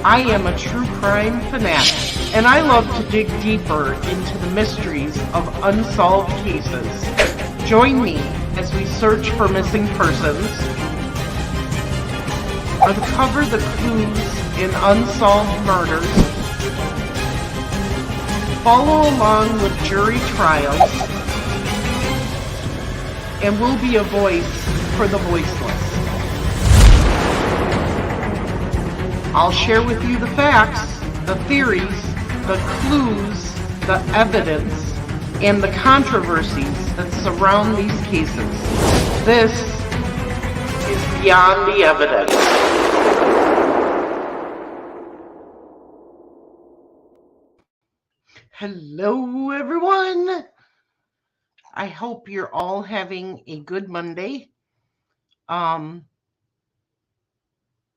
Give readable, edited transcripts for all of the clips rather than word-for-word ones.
I am a true crime fanatic, and I love to dig deeper into the mysteries of unsolved cases. Join me as we search for missing persons, uncover the clues in unsolved murders, follow along with jury trials, and we'll be a voice for the voiceless. I'll share with you the facts, the theories, the clues, the evidence, and the controversies that surround these cases. This is Beyond the Evidence. Hello, everyone. I hope you're all having a good Monday.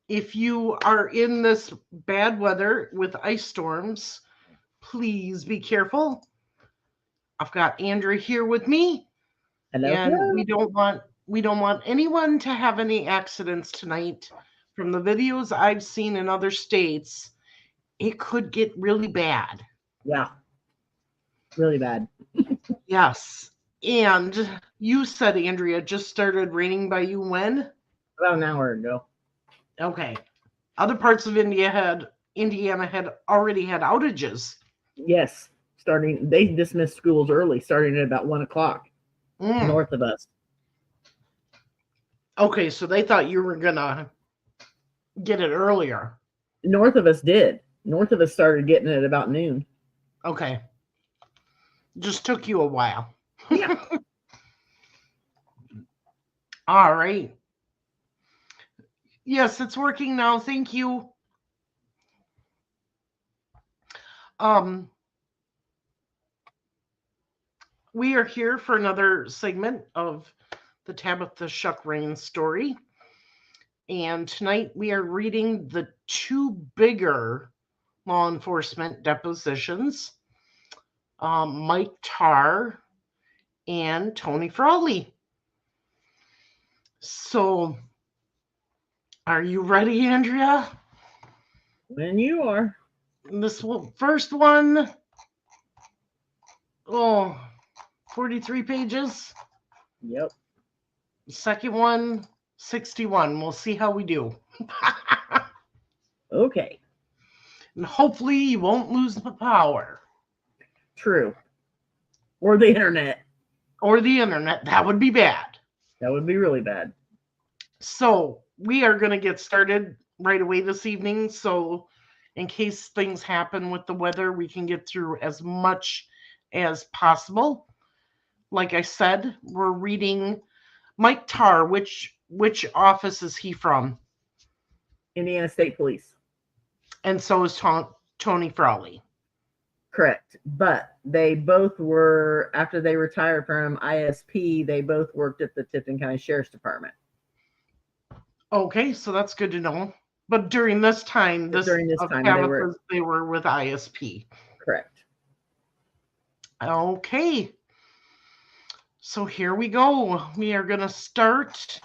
If you are in this bad weather with ice storms, please be careful. I've got Andrea here with me. Hello. And we don't want anyone to have any accidents tonight. From the videos I've seen in other states, it could get really bad. Yeah. Really bad. Yes. And you said, Andrea, just started raining by you when? About an hour ago. Okay. Other parts of Indiana had already had outages. Yes. They dismissed schools early, starting at about 1 o'clock north of us. Okay, so they thought you were gonna get it earlier. North of us did. North of us started getting it about noon. Okay. Just took you a while. Yeah. All right. Yes, it's working now. Thank you. We are here for another segment of the Tabitha Shuck Raines story. And tonight we are reading the two bigger law enforcement depositions, Mike Tarr and Tony Frawley. So, are you ready, Andrea? When you are. This first one, 43 pages. Yep. Second one, 61. We'll see how we do. Okay. And hopefully you won't lose the power. True. Or the internet. Or the internet. That would be bad. That would be really bad. So we are going to get started right away this evening. So in case things happen with the weather, we can get through as much as possible. Like I said, we're reading Mike Tarr. Which office is he from? Indiana State Police. And so is Tony Frawley. Correct. But they both were, after they retired from ISP, they both worked at the Tipton County Sheriff's Department. Okay, so that's good to know. But during this time, they were with ISP. Correct. Okay. So here we go. We are going to start.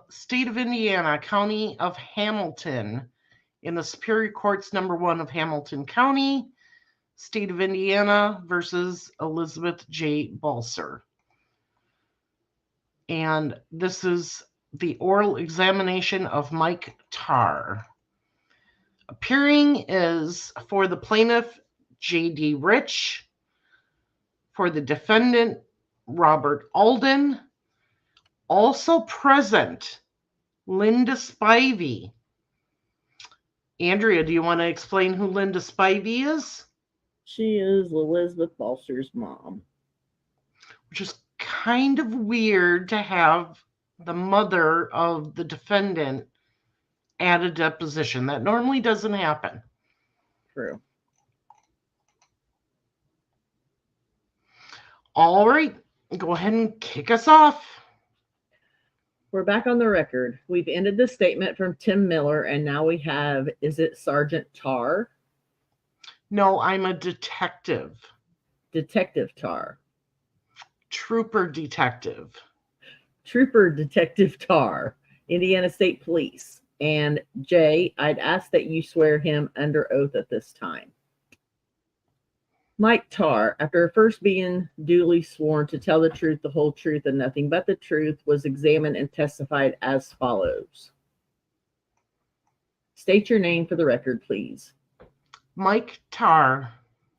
State of Indiana, County of Hamilton, in the Superior Courts number 1 of Hamilton County, State of Indiana versus Elizabeth J. Balser. And this is the oral examination of Mike Tarr. Appearing is for the plaintiff, J.D. Rich, for the defendant, Robert Alden. Also present, Linda Spivey. Andrea, do you want to explain who Linda Spivey is? She is Elizabeth Balser's mom. Which is kind of weird to have the mother of the defendant at a deposition. That normally doesn't happen. True. All right, go ahead and kick us off. We're back on the record. We've ended the statement from Tim Miller, and now we have, is it Sergeant Tarr? No, I'm a detective. Detective Tarr. Trooper Detective. Trooper Detective Tarr, Indiana State Police. And Jay, I'd ask that you swear him under oath at this time. Mike Tarr, after first being duly sworn to tell the truth, the whole truth, and nothing but the truth, was examined and testified as follows. State your name for the record, please. Mike Tarr.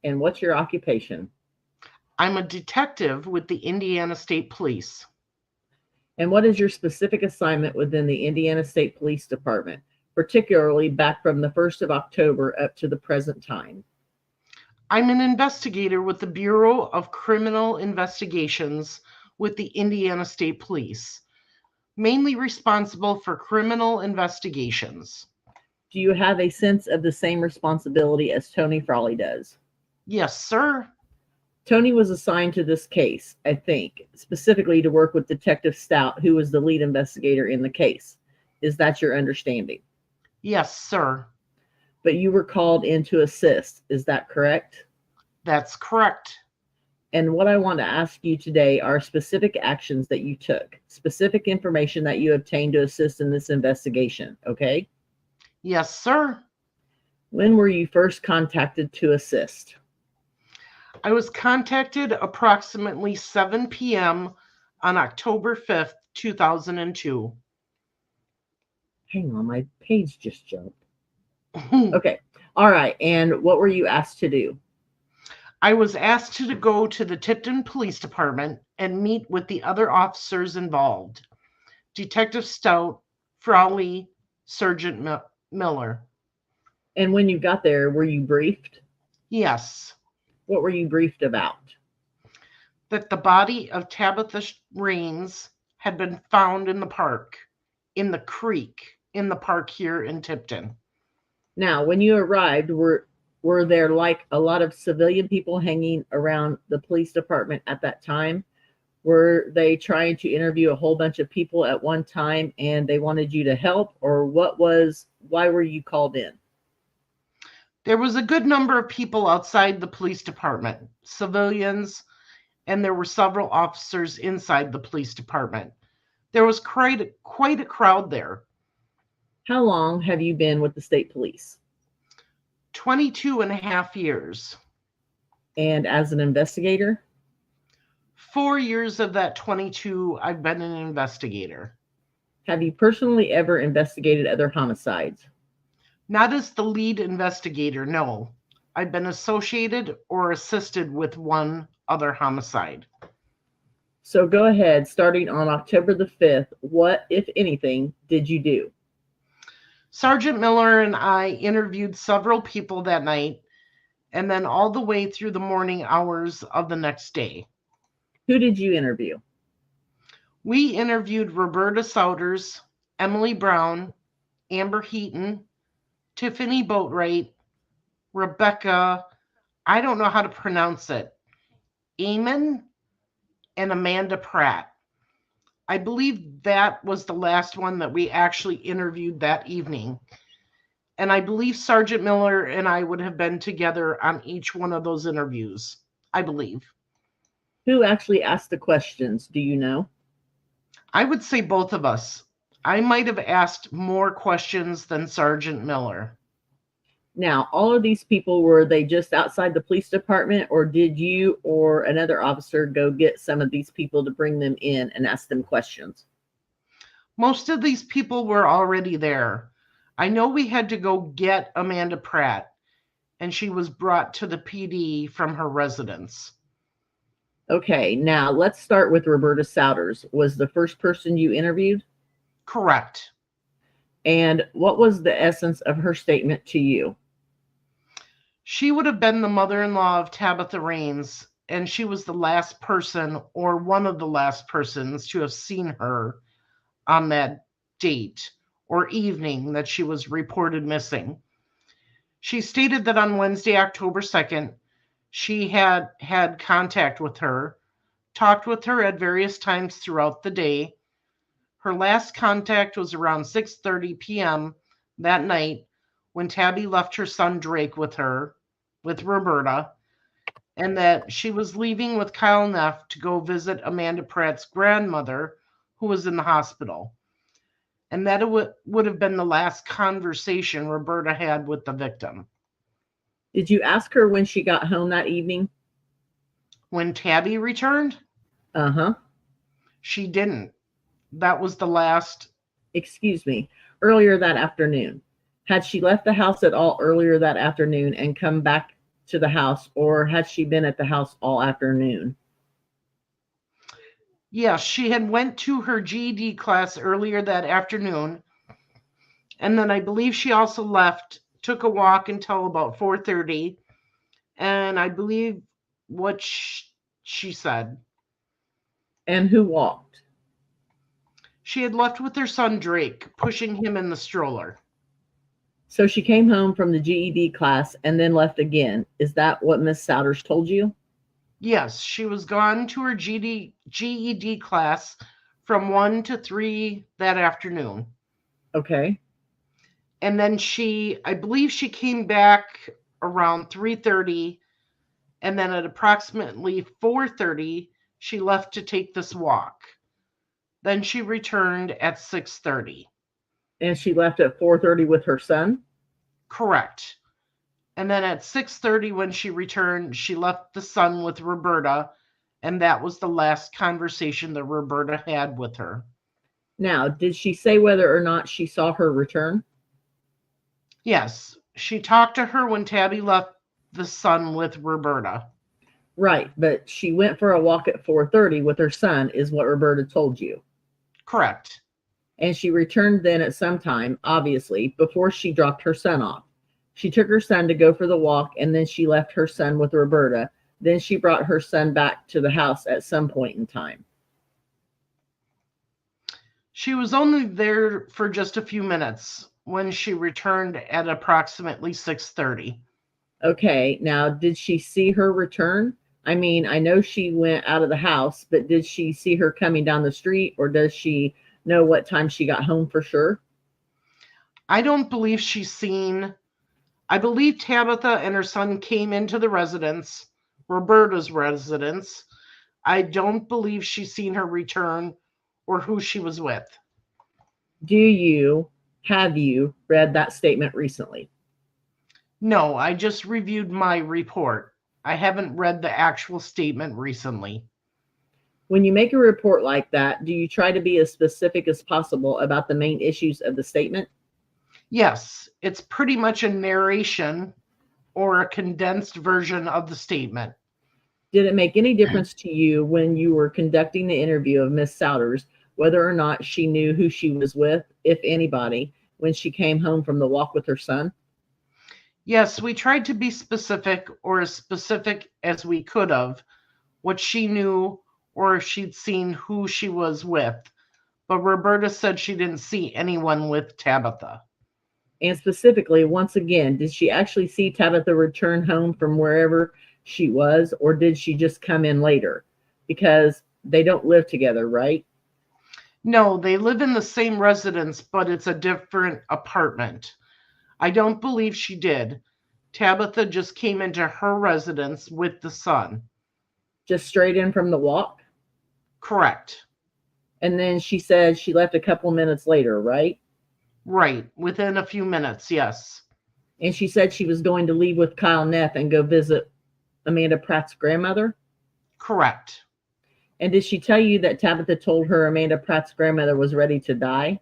And what's your occupation? I'm a detective with the Indiana State Police. And what is your specific assignment within the Indiana State Police Department, particularly back from the 1st of October up to the present time? I'm an investigator with the Bureau of Criminal Investigations with the Indiana State Police, mainly responsible for criminal investigations. Do you have a sense of the same responsibility as Tony Frawley does? Yes, sir. Tony was assigned to this case, I think, specifically to work with Detective Stout, who was the lead investigator in the case. Is that your understanding? Yes, sir. But you were called in to assist. Is that correct? That's correct. And what I want to ask you today are specific actions that you took, specific information that you obtained to assist in this investigation, okay? Yes, sir. When were you first contacted to assist? I was contacted approximately 7 p.m. on October 5th, 2002. Hang on, my page just jumped. Okay. All right. And what were you asked to do? I was asked to go to the Tipton Police Department and meet with the other officers involved. Detective Stout, Frawley, Sergeant Miller. And when you got there, were you briefed? Yes. What were you briefed about? That the body of Tabitha Raines had been found in the park, in the creek, in the park here in Tipton. Now, when you arrived, were there like a lot of civilian people hanging around the police department at that time? Were they trying to interview a whole bunch of people at one time and they wanted you to help? Or why were you called in? There was a good number of people outside the police department, civilians, and there were several officers inside the police department. There was quite a crowd there. How long have you been with the state police? 22 and a half years. And as an investigator? 4 years of that 22, I've been an investigator. Have you personally ever investigated other homicides? Not as the lead investigator, no. I've been associated or assisted with one other homicide. So go ahead, starting on October the 5th, what, if anything, did you do? Sergeant Miller and I interviewed several people that night, and then all the way through the morning hours of the next day. Who did you interview? We interviewed Roberta Souders, Emily Brown, Amber Heaton, Tiffany Boatwright, Rebecca, I don't know how to pronounce it, Eamon, and Amanda Pratt. I believe that was the last one that we actually interviewed that evening. And I believe Sergeant Miller and I would have been together on each one of those interviews, I believe. Who actually asked the questions? Do you know? I would say both of us. I might have asked more questions than Sergeant Miller. Now, all of these people, were they just outside the police department, or did you or another officer go get some of these people to bring them in and ask them questions? Most of these people were already there. I know we had to go get Amanda Pratt, and she was brought to the PD from her residence. Okay, now let's start with Roberta Souders. Was the first person you interviewed? Correct. And what was the essence of her statement to you? She would have been the mother-in-law of Tabitha Raines, and she was the last person or one of the last persons to have seen her on that date or evening that she was reported missing. She stated that on Wednesday, October 2nd, she had had contact with her, talked with her at various times throughout the day. Her last contact was around 6:30 p.m. that night when Tabi left her son Drake with her, with Roberta, and that she was leaving with Kyle Neff to go visit Amanda Pratt's grandmother, who was in the hospital. and that would have been the last conversation Roberta had with the victim. Did you ask her when she got home that evening? When Tabi returned? Uh-huh. She didn't. That was the last. Excuse me. Earlier that afternoon. Had she left the house at all earlier that afternoon and come back to the house, or had she been at the house all afternoon? Yes, she had went to her GED class earlier that afternoon, and then I believe she also left, took a walk until about 4:30, and I believe what she said. And who walked? She had left with her son Drake, pushing him in the stroller. So she came home from the GED class and then left again. Is that what Miss Souders told you? Yes, she was gone to her GED class from 1 to 3 that afternoon. Okay. And then I believe she came back around 3:30, and then at approximately 4:30, she left to take this walk. Then she returned at 6:30. And she left at 4:30 with her son? Correct. And then at 6:30 when she returned, she left the son with Roberta, and that was the last conversation that Roberta had with her. Now, did she say whether or not she saw her return? Yes, she talked to her when Tabi left the son with Roberta. Right, but she went for a walk at 4:30 with her son, is what Roberta told you. Correct. And she returned then at some time, obviously, before she dropped her son off. She took her son to go for the walk, and then she left her son with Roberta. Then she brought her son back to the house at some point in time. She was only there for just a few minutes when she returned at approximately 6:30. Okay, now did she see her return? I mean, I know she went out of the house, but did she see her coming down the street, or does she know what time she got home for sure? I don't believe she's seen. I believe Tabitha and her son came into the residence, Roberta's residence. I don't believe she's seen her return or who she was with. Have you read that statement recently? No, I just reviewed my report. I haven't read the actual statement recently. When you make a report like that, do you try to be as specific as possible about the main issues of the statement? Yes, it's pretty much a narration or a condensed version of the statement. Did it make any difference to you when you were conducting the interview of Miss Souders whether or not she knew who she was with, if anybody, when she came home from the walk with her son? Yes, we tried to be specific, or as specific as we could have, what she knew or if she'd seen who she was with. But Roberta said she didn't see anyone with Tabitha. And specifically, once again, did she actually see Tabitha return home from wherever she was, or did she just come in later? Because they don't live together, right? No, they live in the same residence, but it's a different apartment. I don't believe she did. Tabitha just came into her residence with the son. Just straight in from the walk? Correct. And then she said she left a couple minutes later, right? Right, within a few minutes, yes. And she said she was going to leave with Kyle Neff and go visit Amanda Pratt's grandmother? Correct. And did she tell you that Tabitha told her Amanda Pratt's grandmother was ready to die?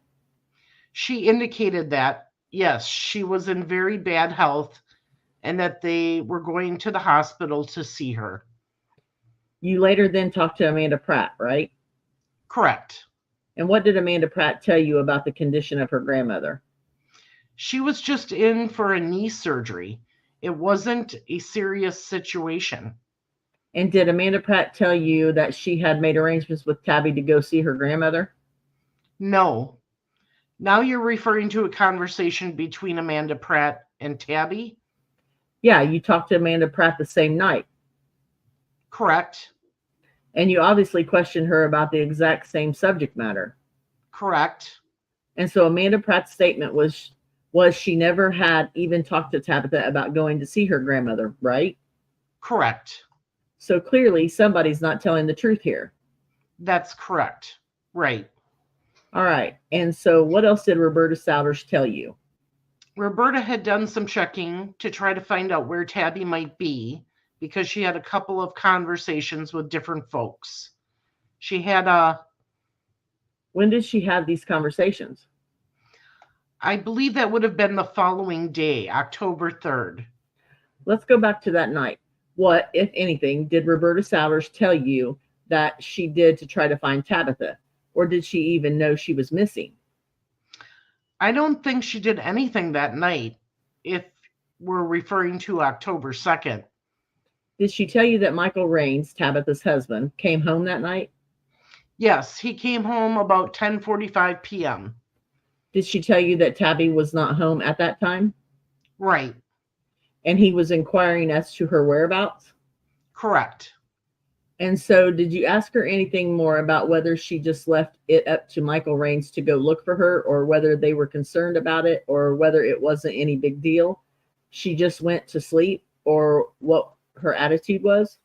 She indicated that, yes, she was in very bad health and that they were going to the hospital to see her. You later then talked to Amanda Pratt, right? Correct. And what did Amanda Pratt tell you about the condition of her grandmother? She was just in for a knee surgery. It wasn't a serious situation. And did Amanda Pratt tell you that she had made arrangements with Tabi to go see her grandmother? No. Now you're referring to a conversation between Amanda Pratt and Tabi? Yeah, you talked to Amanda Pratt the same night. Correct. And you obviously questioned her about the exact same subject matter. Correct. And so Amanda Pratt's statement was she never had even talked to Tabitha about going to see her grandmother, right? Correct. So clearly somebody's not telling the truth here. That's correct. Right. All right. And so what else did Roberta Souders tell you? Roberta had done some checking to try to find out where Tabi might be because she had a couple of conversations with different folks. She had When did she have these conversations? I believe that would have been the following day, October 3rd. Let's go back to that night. What, if anything, did Roberta Souders tell you that she did to try to find Tabitha? Or did she even know she was missing? I don't think she did anything that night, if we're referring to October 2nd. Did she tell you that Michael Raines, Tabitha's husband, came home that night? Yes, he came home about 10:45 p.m. Did she tell you that Tabi was not home at that time? Right, And he was inquiring as to her whereabouts? correct. And so, did you ask her anything more about whether she just left it up to Michael Raines to go look for her, or whether they were concerned about it, or whether it wasn't any big deal? She just went to sleep, or what her attitude was?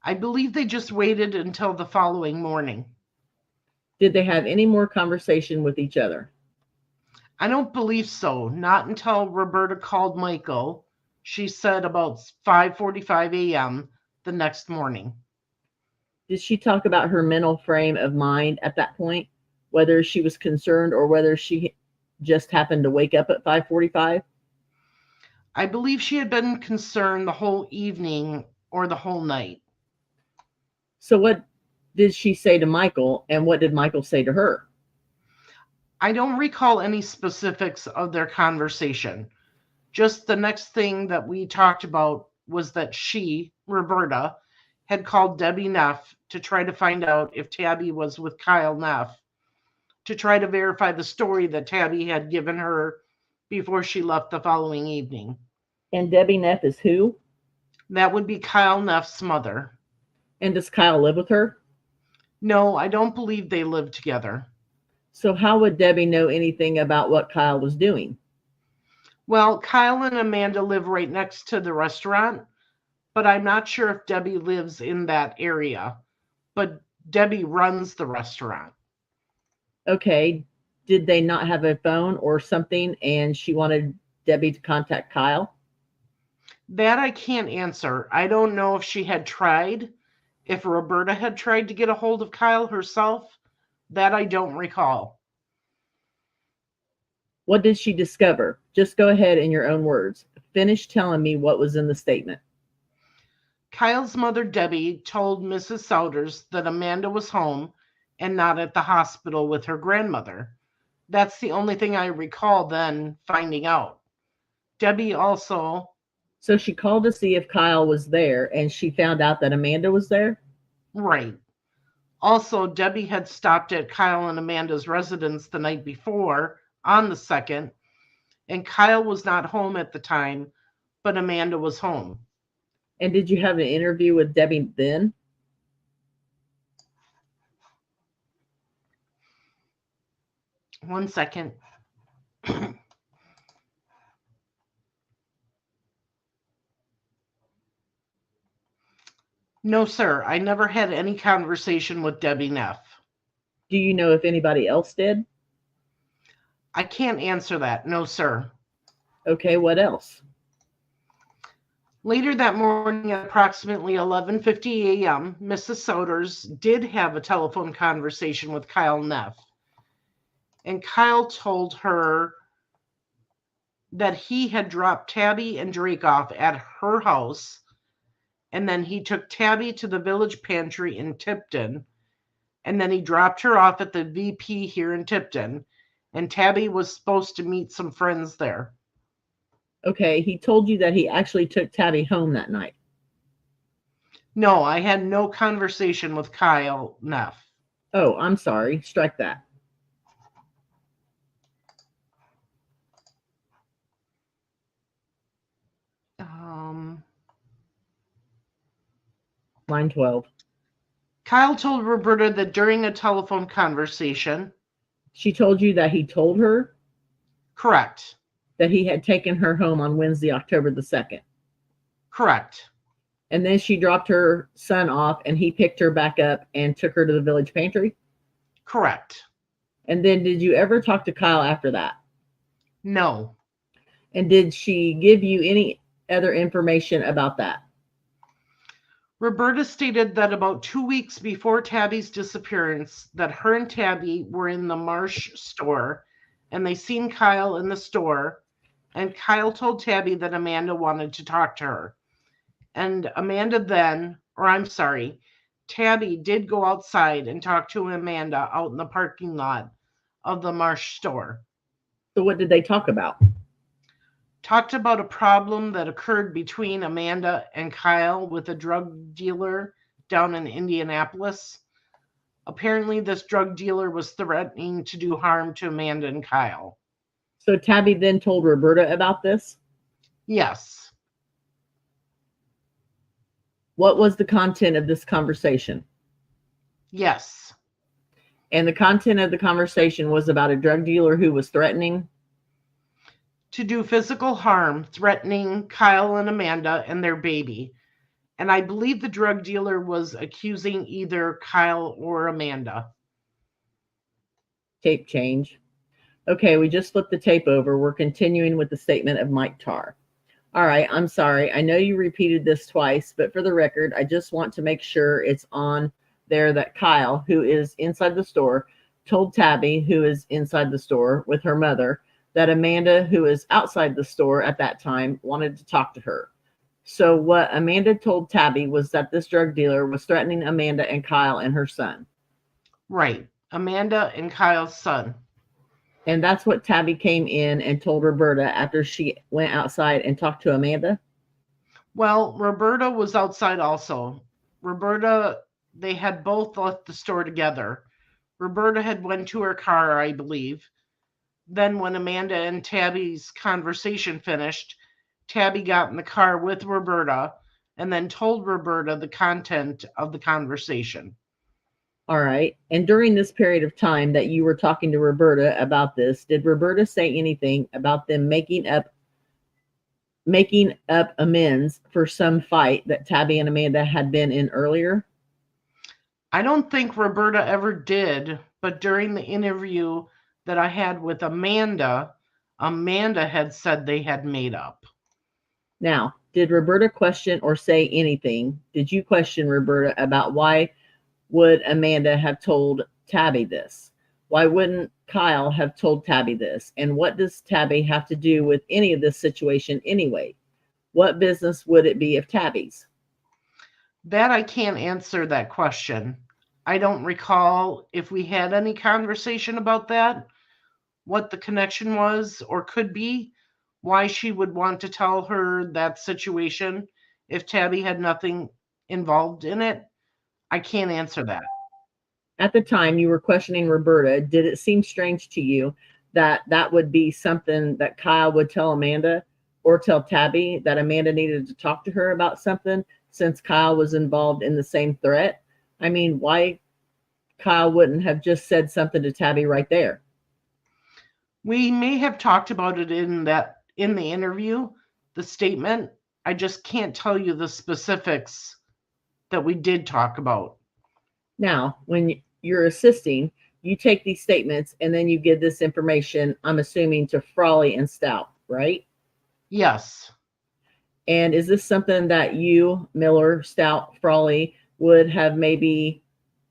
I believe they just waited until the following morning. Did they have any more conversation with each other? I don't believe so. Not until Roberta called Michael. She said about 5:45 a.m. the next morning. Did she talk about her mental frame of mind at that point, whether she was concerned or whether she just happened to wake up at 5:45? I believe she had been concerned the whole evening or the whole night. So what did she say to Michael, and what did Michael say to her? I don't recall any specifics of their conversation. Just the next thing that we talked about was that she, Roberta, had called Debbie Neff to try to find out if Tabi was with Kyle Neff, to try to verify the story that Tabi had given her before she left the following evening. And Debbie Neff is who? That would be Kyle Neff's mother. And does Kyle live with her? No, I don't believe they lived together. So how would Debbie know anything about what Kyle was doing? Well, Kyle and Amanda live right next to the restaurant, but I'm not sure if Debbie lives in that area. But Debbie runs the restaurant. Okay, did they not have a phone or something and she wanted Debbie to contact Kyle? That I can't answer. I don't know if she had tried, if Roberta had tried to get a hold of Kyle herself. That I don't recall. What did she discover? Just go ahead in your own words. Finish telling me what was in the statement. Kyle's mother, Debbie, told Mrs. Souders that Amanda was home and not at the hospital with her grandmother. That's the only thing I recall then finding out. Debbie also. So she called to see if Kyle was there and she found out that Amanda was there? Right. Also, Debbie had stopped at Kyle and Amanda's residence the night before, on the 2nd, and Kyle was not home at the time, but Amanda was home. And did you have an interview with Debbie then? One second. No, sir. I never had any conversation with Debbie Neff. Do you know if anybody else did? I can't answer that. No, sir. Okay, what else? Later that morning at approximately 11:50 a.m., Mrs. Souders did have a telephone conversation with Kyle Neff. And Kyle told her that he had dropped Tabi and Drake off at her house, and then he took Tabi to the village pantry in Tipton, and then he dropped her off at the VP here in Tipton, and Tabi was supposed to meet some friends there. Okay, he told you that he actually took Tabi home that night. No, I had no conversation with Kyle Neff. Oh, I'm sorry. Strike that. Line 12. Kyle told Roberta that during a telephone conversation. She told you that he told her? Correct. That he had taken her home on Wednesday, October the 2nd. Correct. And then she dropped her son off and he picked her back up and took her to the village pantry? Correct. And then did you ever talk to Kyle after that? No. And did she give you any other information about that? Roberta stated that about 2 weeks before Tabi's disappearance, that her and Tabi were in the Marsh store and they seen Kyle in the store, and Kyle told Tabi that Amanda wanted to talk to her. And Tabi did go outside and talk to Amanda out in the parking lot of the Marsh store. So what did they talk about? Talked about a problem that occurred between Amanda and Kyle with a drug dealer down in Indianapolis. Apparently, this drug dealer was threatening to do harm to Amanda and Kyle. So Tabi then told Roberta about this? Yes. What was the content of this conversation? Yes. And the content of the conversation was about a drug dealer who was threatening to do physical harm, threatening Kyle and Amanda and their baby. And I believe the drug dealer was accusing either Kyle or Amanda. Tape change. Okay, we just flipped the tape over. We're continuing with the statement of Mike Tarr. All right, I'm sorry. I know you repeated this twice, but for the record, I just want to make sure it's on there that Kyle, who is inside the store, told Tabi, who is inside the store with her mother, that Amanda, who is outside the store at that time, wanted to talk to her. So what Amanda told Tabi was that this drug dealer was threatening Amanda and Kyle and her son. Right. Amanda and Kyle's son. And that's what Tabi came in and told Roberta after she went outside and talked to Amanda? Well, Roberta was outside also. They had both left the store together. Roberta had went to her car, I believe. Then when Amanda and Tabi's conversation finished, Tabi got in the car with Roberta and then told Roberta the content of the conversation. All right. And during this period of time that you were talking to Roberta about this, did Roberta say anything about them making up amends for some fight that Tabi and Amanda had been in earlier? I don't think Roberta ever did, but during the interview that I had with Amanda had said they had made up. Now, did Roberta question or say anything? Did you question Roberta about why would Amanda have told Tabi this? Why wouldn't Kyle have told Tabi this? And what does Tabi have to do with any of this situation anyway? What business would it be of Tabi's? That I can't answer that question. I don't recall if we had any conversation about that, what the connection was or could be, why she would want to tell her that situation if Tabi had nothing involved in it. I can't answer that. At the time you were questioning Roberta, did it seem strange to you that that would be something that Kyle would tell Amanda or tell Tabi, that Amanda needed to talk to her about something since Kyle was involved in the same threat? I mean, why Kyle wouldn't have just said something to Tabi right there? We may have talked about it in the interview, the statement. I just can't tell you the specifics that we did talk about. Now, when you're assisting, you take these statements and then you give this information, I'm assuming, to Frawley and Stout, right? Yes. And is this something that you, Miller, Stout, Frawley, would have maybe,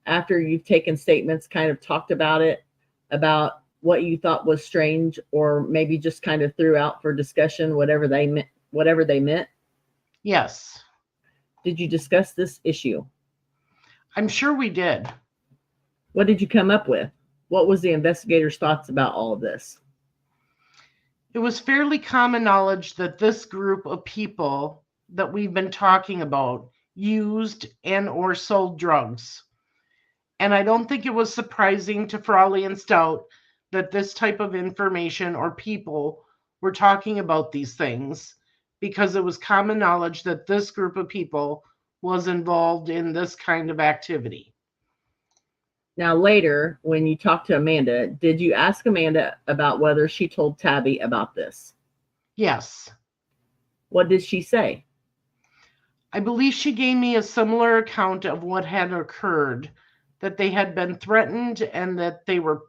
after you've taken statements, kind of talked about it, about what you thought was strange, or maybe just kind of threw out for discussion whatever they meant? Yes. Did you discuss this issue? I'm sure we did. What did you come up with? What was the investigator's thoughts about all of this? It was fairly common knowledge that this group of people that we've been talking about used and or sold drugs. And I don't think it was surprising to Frawley and Stout that this type of information or people were talking about these things, because it was common knowledge that this group of people was involved in this kind of activity. Now, later, when you talked to Amanda, did you ask Amanda about whether she told Tabi about this? Yes. What did she say? I believe she gave me a similar account of what had occurred, that they had been threatened and that they were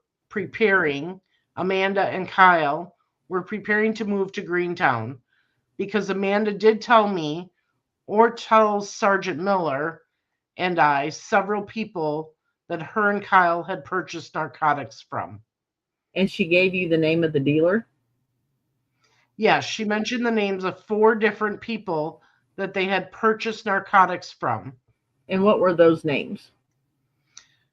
Amanda and Kyle were preparing to move to Greentown because Amanda did tell me or tell Sergeant Miller and I several people that her and Kyle had purchased narcotics from. And she gave you the name of the dealer? Yes, she mentioned the names of 4 different people that they had purchased narcotics from. And what were those names?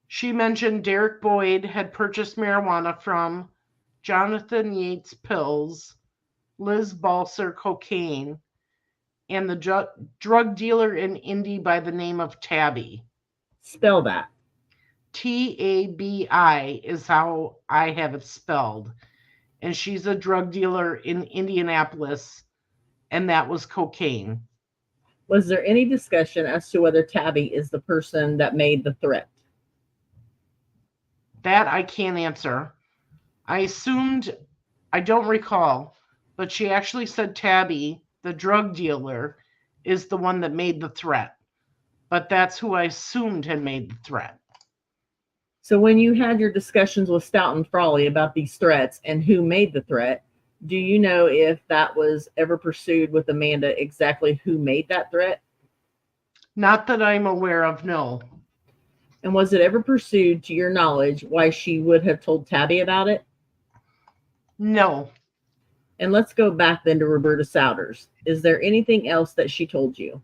She mentioned Derek Boyd had purchased marijuana from, Jonathan Yates pills, Liz Balser cocaine, and the drug dealer in Indy by the name of Tabi. Spell that. Tabi is how I have it spelled. And she's a drug dealer in Indianapolis, and that was cocaine. Was there any discussion as to whether Tabi is the person that made the threat? That I can't answer. I assumed, I don't recall, but she actually said Tabi, the drug dealer, is the one that made the threat. But that's who I assumed had made the threat. So when you had your discussions with Stout and Frawley about these threats and who made the threat, do you know if that was ever pursued with Amanda, exactly who made that threat? Not that I'm aware of, no. And was it ever pursued, to your knowledge, why she would have told Tabi about it? No. And let's go back then to Roberta Souders. Is there anything else that she told you?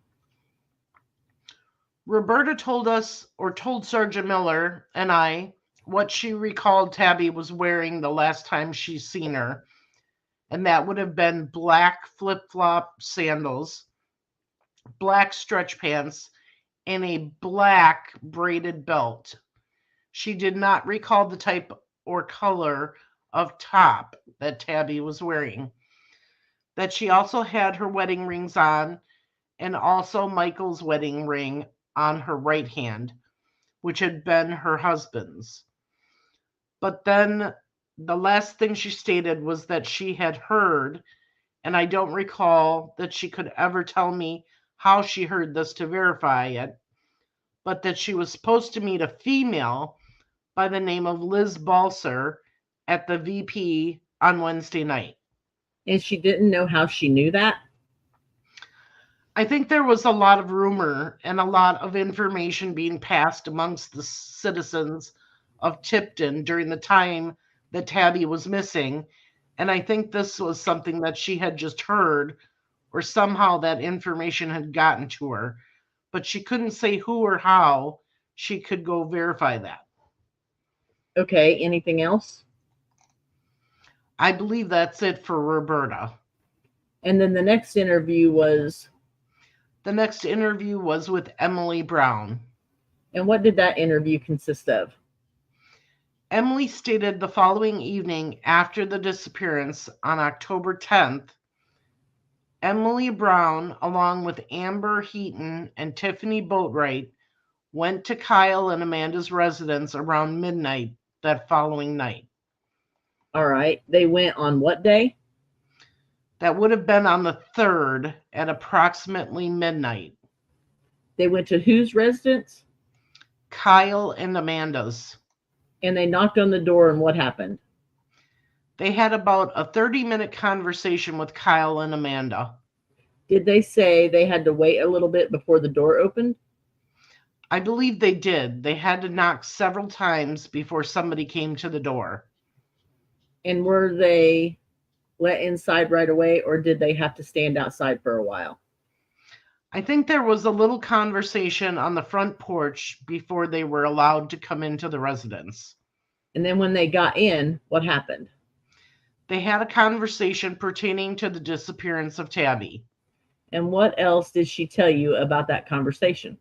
Roberta told us, or told Sergeant Miller and I, what she recalled Tabi was wearing the last time she's seen her. And that would have been black flip-flop sandals, black stretch pants, and a black braided belt. She did not recall the type or color of top that Tabi was wearing. That she also had her wedding rings on, and also Michael's wedding ring on her right hand, which had been her husband's. But then the last thing she stated was that she had heard, and I don't recall that she could ever tell me how she heard this to verify it, but that she was supposed to meet a female by the name of Liz Balser at the VP on Wednesday night. And she didn't know how she knew that? I think there was a lot of rumor and a lot of information being passed amongst the citizens of Tipton during the time that Tabi was missing. And I think this was something that she had just heard, or somehow that information had gotten to her. But she couldn't say who or how she could go verify that. Okay, anything else? I believe that's it for Roberta. And then the next interview was? The next interview was with Emily Brown. And what did that interview consist of? Emily stated the following evening after the disappearance on October 10th, Emily Brown, along with Amber Heaton and Tiffany Boatwright, went to Kyle and Amanda's residence around midnight that following night. All right. They went on what day? That would have been on the 3rd at approximately midnight. They went to whose residence? Kyle and Amanda's. And they knocked on the door, and what happened? They had about a 30-minute conversation with Kyle and Amanda. Did they say they had to wait a little bit before the door opened? I believe they did. They had to knock several times before somebody came to the door. And were they let inside right away, or did they have to stand outside for a while? I think there was a little conversation on the front porch before they were allowed to come into the residence. And then when they got in, what happened? They had a conversation pertaining to the disappearance of Tabi. And what else did she tell you about that conversation?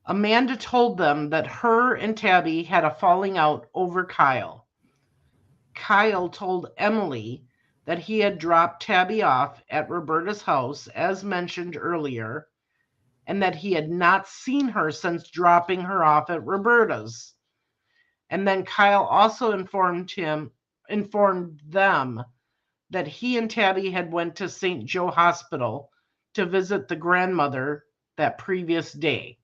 Amanda told them that her and Tabi had a falling out over Kyle. Kyle told Emily that he had dropped Tabi off at Roberta's house, as mentioned earlier, and that he had not seen her since dropping her off at Roberta's. And then Kyle also informed them that he and Tabi had went to St. Joe Hospital to visit the grandmother that previous day.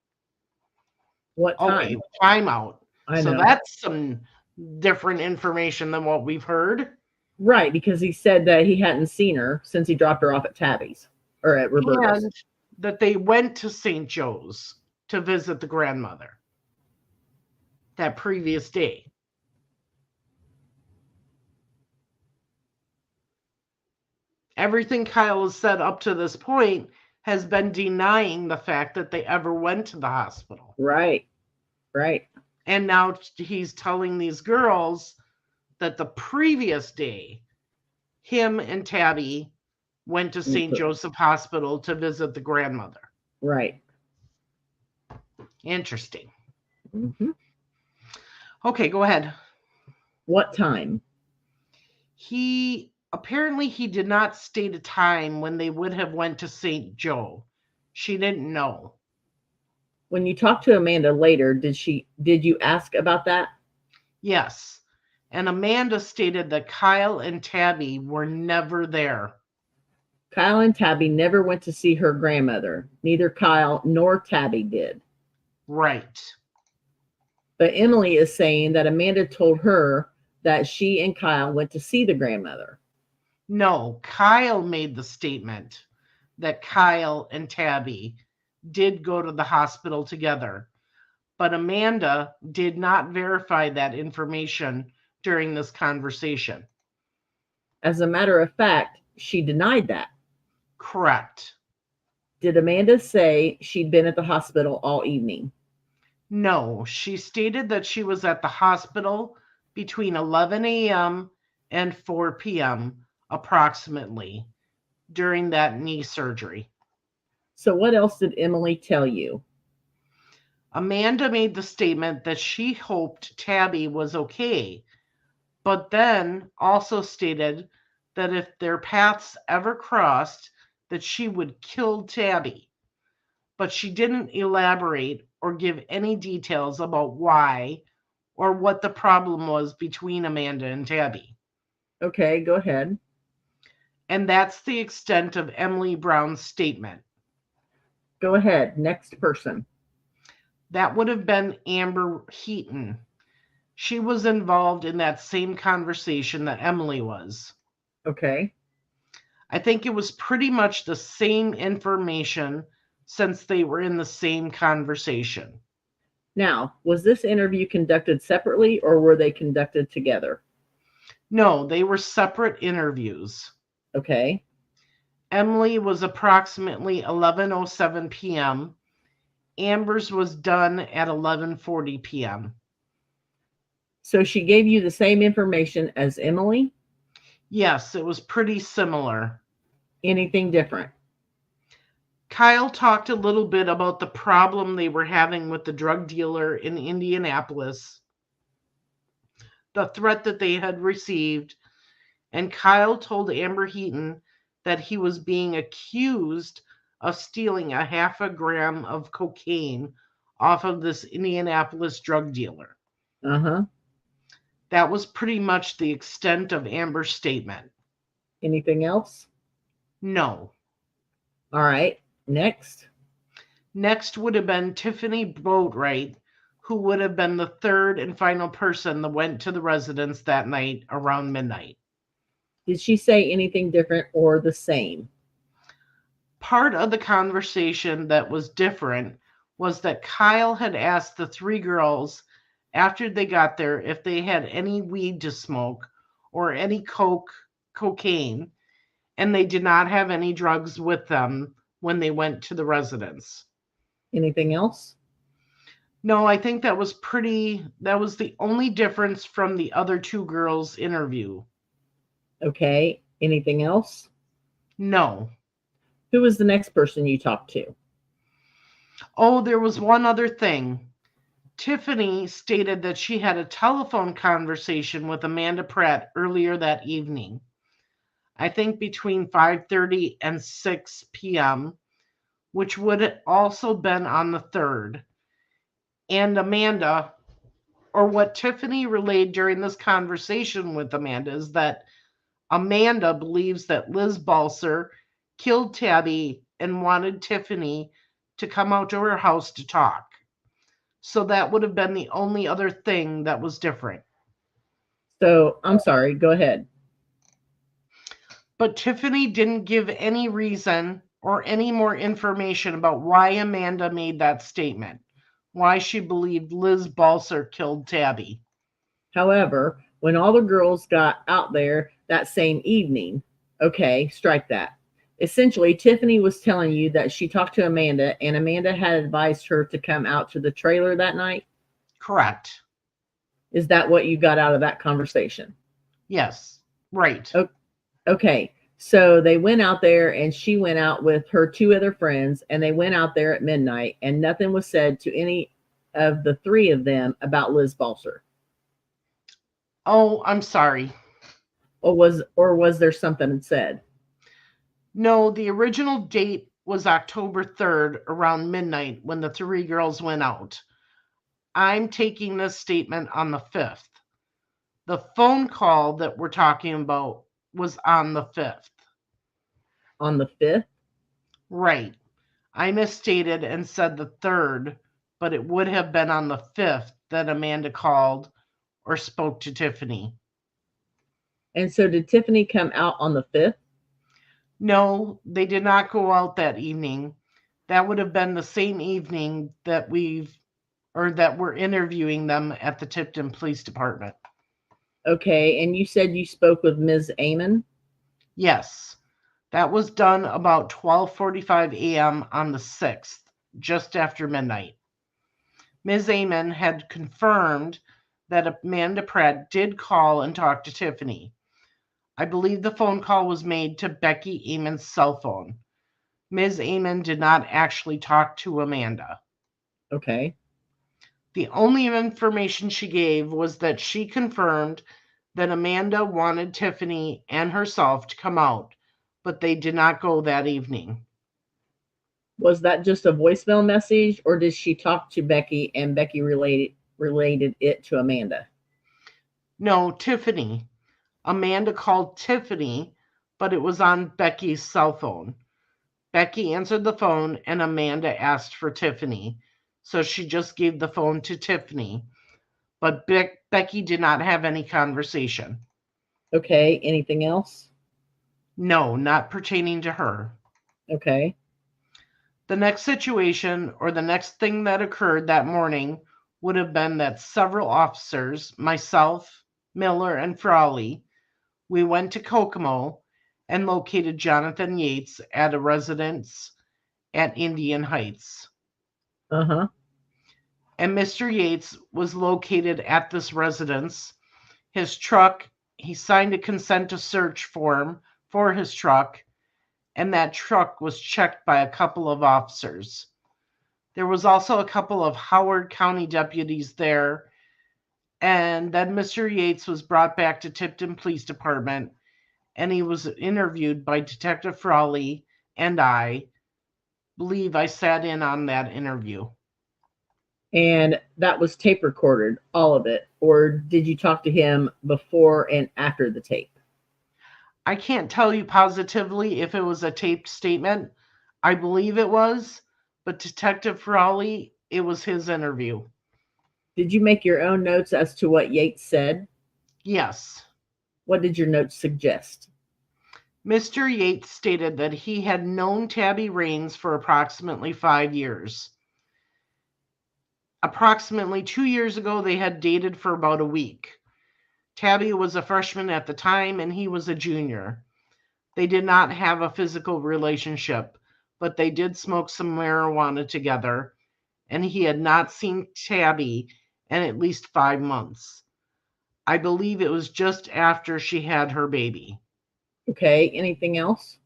What time? Okay, time out. So that's some different information than what we've heard. Right, because he said that he hadn't seen her since he dropped her off at Tabby's or at Roberta's. And that they went to St. Joe's to visit the grandmother that previous day. Everything Kyle has said up to this point has been denying the fact that they ever went to the hospital. Right. And now he's telling these girls that the previous day, him and Tabi went to St. Joseph Hospital to visit the grandmother. Right. Interesting. Mm-hmm. Okay, go ahead. What time? Apparently he did not state a time when they would have went to St. Joe. She didn't know. When you talked to Amanda later, did you ask about that? Yes. And Amanda stated that Kyle and Tabi were never there. Kyle and Tabi never went to see her grandmother. Neither Kyle nor Tabi did. Right. But Emily is saying that Amanda told her that she and Kyle went to see the grandmother. No, Kyle made the statement that Kyle and Tabi did go to the hospital together. But Amanda did not verify that information during this conversation. As a matter of fact, she denied that. Correct. Did Amanda say she'd been at the hospital all evening? No, she stated that she was at the hospital between 11 a.m. and 4 p.m. approximately during that knee surgery. So what else did Emily tell you? Amanda made the statement that she hoped Tabi was okay, but then also stated that if their paths ever crossed, that she would kill Tabi. But she didn't elaborate or give any details about why or what the problem was between Amanda and Tabi. Okay, go ahead. And that's the extent of Emily Brown's statement. Go ahead. Next person. That would have been Amber Heaton. She was involved in that same conversation that Emily was. Okay. I think it was pretty much the same information since they were in the same conversation. Now, was this interview conducted separately or were they conducted together? No, they were separate interviews. Okay. Emily was approximately 11:07 p.m. Amber's was done at 11:40 p.m. So she gave you the same information as Emily? Yes, it was pretty similar. Anything different? Kyle talked a little bit about the problem they were having with the drug dealer in Indianapolis, the threat that they had received, and Kyle told Amber Heaton that he was being accused of stealing a half a gram of cocaine off of this Indianapolis drug dealer. Uh-huh. That was pretty much the extent of Amber's statement. Anything else? No. All right. Next. Next would have been Tiffany Boatwright, who would have been the third and final person that went to the residence that night around midnight. Did she say anything different or the same? Part of the conversation that was different was that Kyle had asked the three girls after they got there if they had any weed to smoke or any cocaine, and they did not have any drugs with them when they went to the residence. Anything else? No, I think that was the only difference from the other two girls' interview. Okay. Anything else? No. Who was the next person you talked to? Oh, there was one other thing. Tiffany stated that she had a telephone conversation with Amanda Pratt earlier that evening. I think between 5:30 and 6 p.m., which would have also been on the 3rd. And Amanda, or what Tiffany relayed during this conversation with Amanda, is that Amanda believes that Liz Balser killed Tabi and wanted Tiffany to come out to her house to talk. So that would have been the only other thing that was different. So I'm sorry, go ahead. But Tiffany didn't give any reason or any more information about why Amanda made that statement, why she believed Liz Balser killed Tabi. However, when all the girls got out there that same evening, okay, strike that. Essentially, Tiffany was telling you that she talked to Amanda and Amanda had advised her to come out to the trailer that night. Correct. Is that what you got out of that conversation? Yes. Right. Okay. So they went out there and she went out with her two other friends and they went out there at midnight and nothing was said to any of the three of them about Liz Balser. Oh, I'm sorry. Or was there something said? No, the original date was October 3rd around midnight when the three girls went out. I'm taking this statement on the 5th. The phone call that we're talking about was on the 5th. On the 5th? Right. I misstated and said the 3rd, but it would have been on the 5th that Amanda called or spoke to Tiffany. And so did Tiffany come out on the 5th? No, they did not go out that evening. That would have been the same evening that we're interviewing them at the Tipton Police Department. Okay, and you said you spoke with Ms. Amon? Yes. That was done about 12:45 a.m. on the 6th, just after midnight. Ms. Amon had confirmed that Amanda Pratt did call and talk to Tiffany. I believe the phone call was made to Becky Amon's cell phone. Ms. Amon did not actually talk to Amanda. Okay. The only information she gave was that she confirmed that Amanda wanted Tiffany and herself to come out, but they did not go that evening. Was that just a voicemail message or did she talk to Becky and Becky related it to Amanda? No, Tiffany. Amanda called Tiffany, but it was on Becky's cell phone. Becky answered the phone and Amanda asked for Tiffany, so she just gave the phone to Tiffany. But Becky did not have any conversation. Okay, anything else? No, not pertaining to her. Okay. The next situation or the next thing that occurred that morning would have been that several officers, myself, Miller, and Frawley, we went to Kokomo and located Jonathan Yates at a residence at Indian Heights. Uh-huh. And Mr. Yates was located at this residence. His truck, he signed a consent to search form for his truck, and that truck was checked by a couple of officers. There was also a couple of Howard County deputies there, and then Mr. Yates was brought back to Tipton Police Department, and he was interviewed by Detective Frawley, and I believe I sat in on that interview. And that was tape recorded, all of it, or did you talk to him before and after the tape? I can't tell you positively if it was a taped statement. I believe it was, but Detective Frawley, it was his interview. Did you make your own notes as to what Yates said? Yes. What did your notes suggest? Mr. Yates stated that he had known Tabi Raines for approximately 5 years. Approximately 2 years ago, they had dated for about a week. Tabi was a freshman at the time and he was a junior. They did not have a physical relationship, but they did smoke some marijuana together, and he had not seen Tabi in at least 5 months. I believe it was just after she had her baby. Okay, anything else?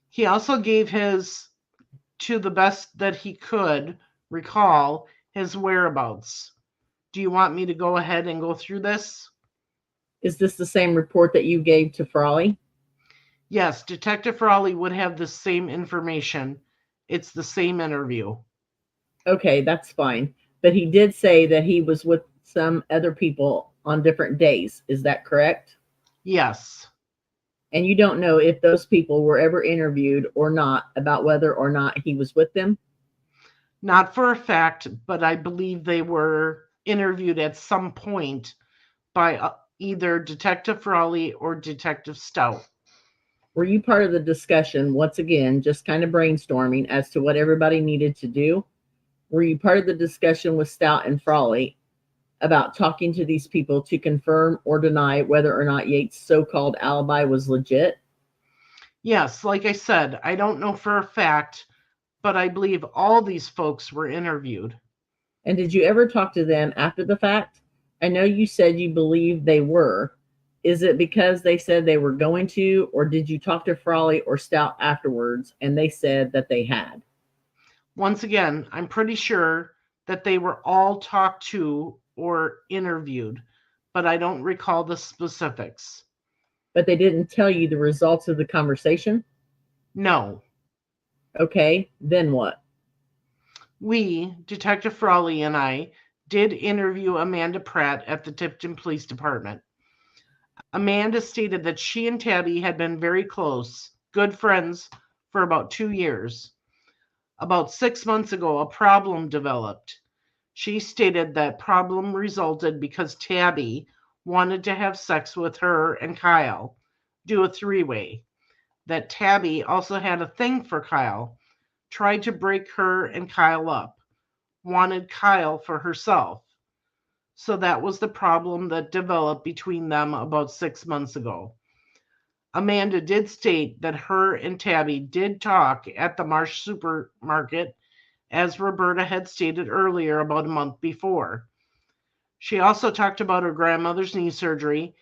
He also gave his, to the best that he could recall, his whereabouts. Do you want me to go ahead and go through this? Is this the same report that you gave to Frawley? Yes, Detective Frawley would have the same information. It's the same interview. Okay, that's fine. But he did say that he was with some other people on different days. Is that correct? Yes. And you don't know if those people were ever interviewed or not about whether or not he was with them? Not for a fact, but I believe they were interviewed at some point by either Detective Frawley or Detective Stout. Were you part of the discussion, once again, just kind of brainstorming as to what everybody needed to do? Were you part of the discussion with Stout and Frawley about talking to these people to confirm or deny whether or not Yates' so-called alibi was legit? Yes, like I said, I don't know for a fact, but I believe all these folks were interviewed. And did you ever talk to them after the fact? I know you said you believe they were. Is it because they said they were going to, or did you talk to Frawley or Stout afterwards and they said that they had? Once again, I'm pretty sure that they were all talked to or interviewed, but I don't recall the specifics. But they didn't tell you the results of the conversation? No. Okay, then what? We, Detective Frawley and I, did interview Amanda Pratt at the Tipton Police Department. Amanda stated that she and Tabi had been very close, good friends, for about 2 years. About 6 months ago, a problem developed. She stated that problem resulted because Tabi wanted to have sex with her and Kyle, do a three-way. That Tabi also had a thing for Kyle, tried to break her and Kyle up, wanted Kyle for herself. So that was the problem that developed between them about 6 months ago. Amanda did state that her and Tabi did talk at the Marsh supermarket, as Roberta had stated earlier about a month before. She also talked about her grandmother's knee surgery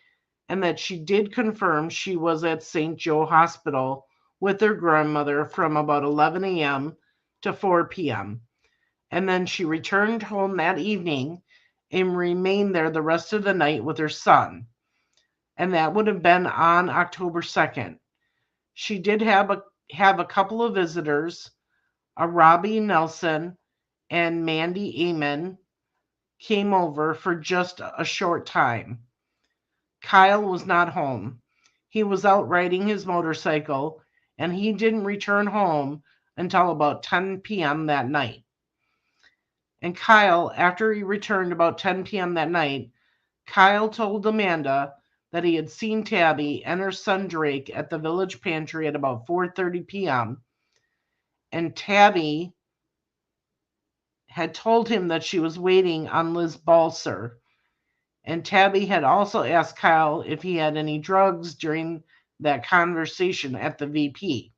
and that she did confirm she was at St. Joe Hospital with her grandmother from about 11 a.m. to 4 p.m. And then she returned home that evening and remained there the rest of the night with her son. And that would have been on October 2nd. She did have a couple of visitors, a Robbie Nelson and Mandy Amen came over for just a short time. Kyle was not home. He was out riding his motorcycle and he didn't return home until about 10 p.m. that night. And Kyle, after he returned about 10 p.m. that night, Kyle told Amanda that he had seen Tabi and her son Drake at the village pantry at about 4:30 p.m. And Tabi had told him that she was waiting on Liz Balser. And Tabi had also asked Kyle if he had any drugs during that conversation at the VP.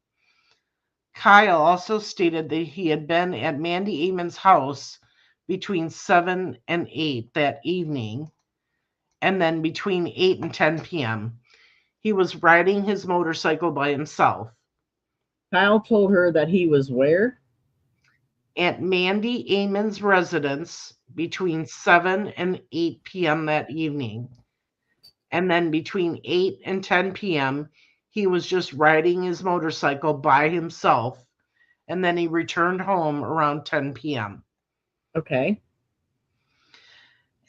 Kyle also stated that he had been at Mandy Amen's house between 7 and 8 that evening, and then between 8 and 10 p.m. He was riding his motorcycle by himself. Kyle told her that he was where? At Mandy Amen's residence between 7 and 8 p.m. that evening. And then between 8 and 10 p.m., he was just riding his motorcycle by himself. And then he returned home around 10 p.m. Okay.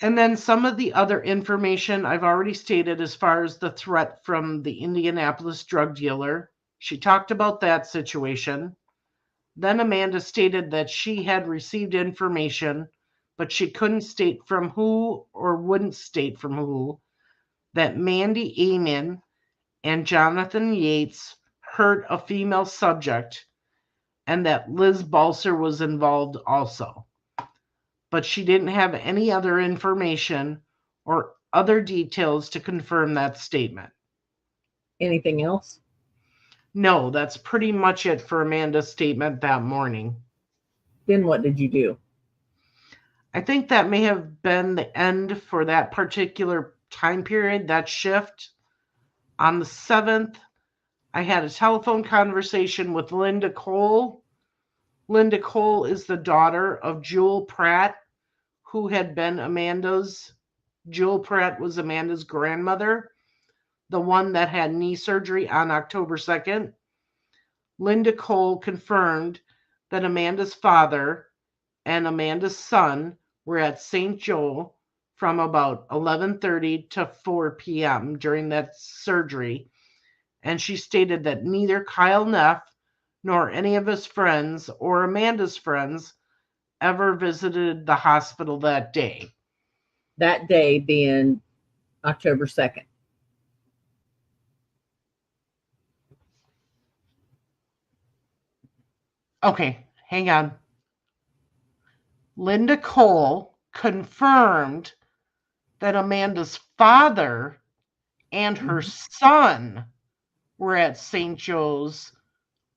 And then some of the other information I've already stated as far as the threat from the Indianapolis drug dealer. She talked about that situation. Then Amanda stated that she had received information, but she couldn't state from who or wouldn't state from who, that Mandy Amen and Jonathan Yates hurt a female subject and that Liz Balser was involved also. But she didn't have any other information or other details to confirm that statement. Anything else? No, that's pretty much it for Amanda's statement that morning. Then what did you do? I think that may have been the end for that particular time period, that shift. On the 7th, I had a telephone conversation with Linda Cole. Linda Cole is the daughter of Jewel Pratt, who had been Jewel Pratt was Amanda's grandmother, the one that had knee surgery on October 2nd. Linda Cole confirmed that Amanda's father and Amanda's son were at St. Joe from about 11:30 to 4 p.m. during that surgery, and she stated that neither Kyle Neff nor any of his friends or Amanda's friends ever visited the hospital that day. That day being October 2nd. Okay, hang on. Linda Cole confirmed that Amanda's father and her son were at St. Joe's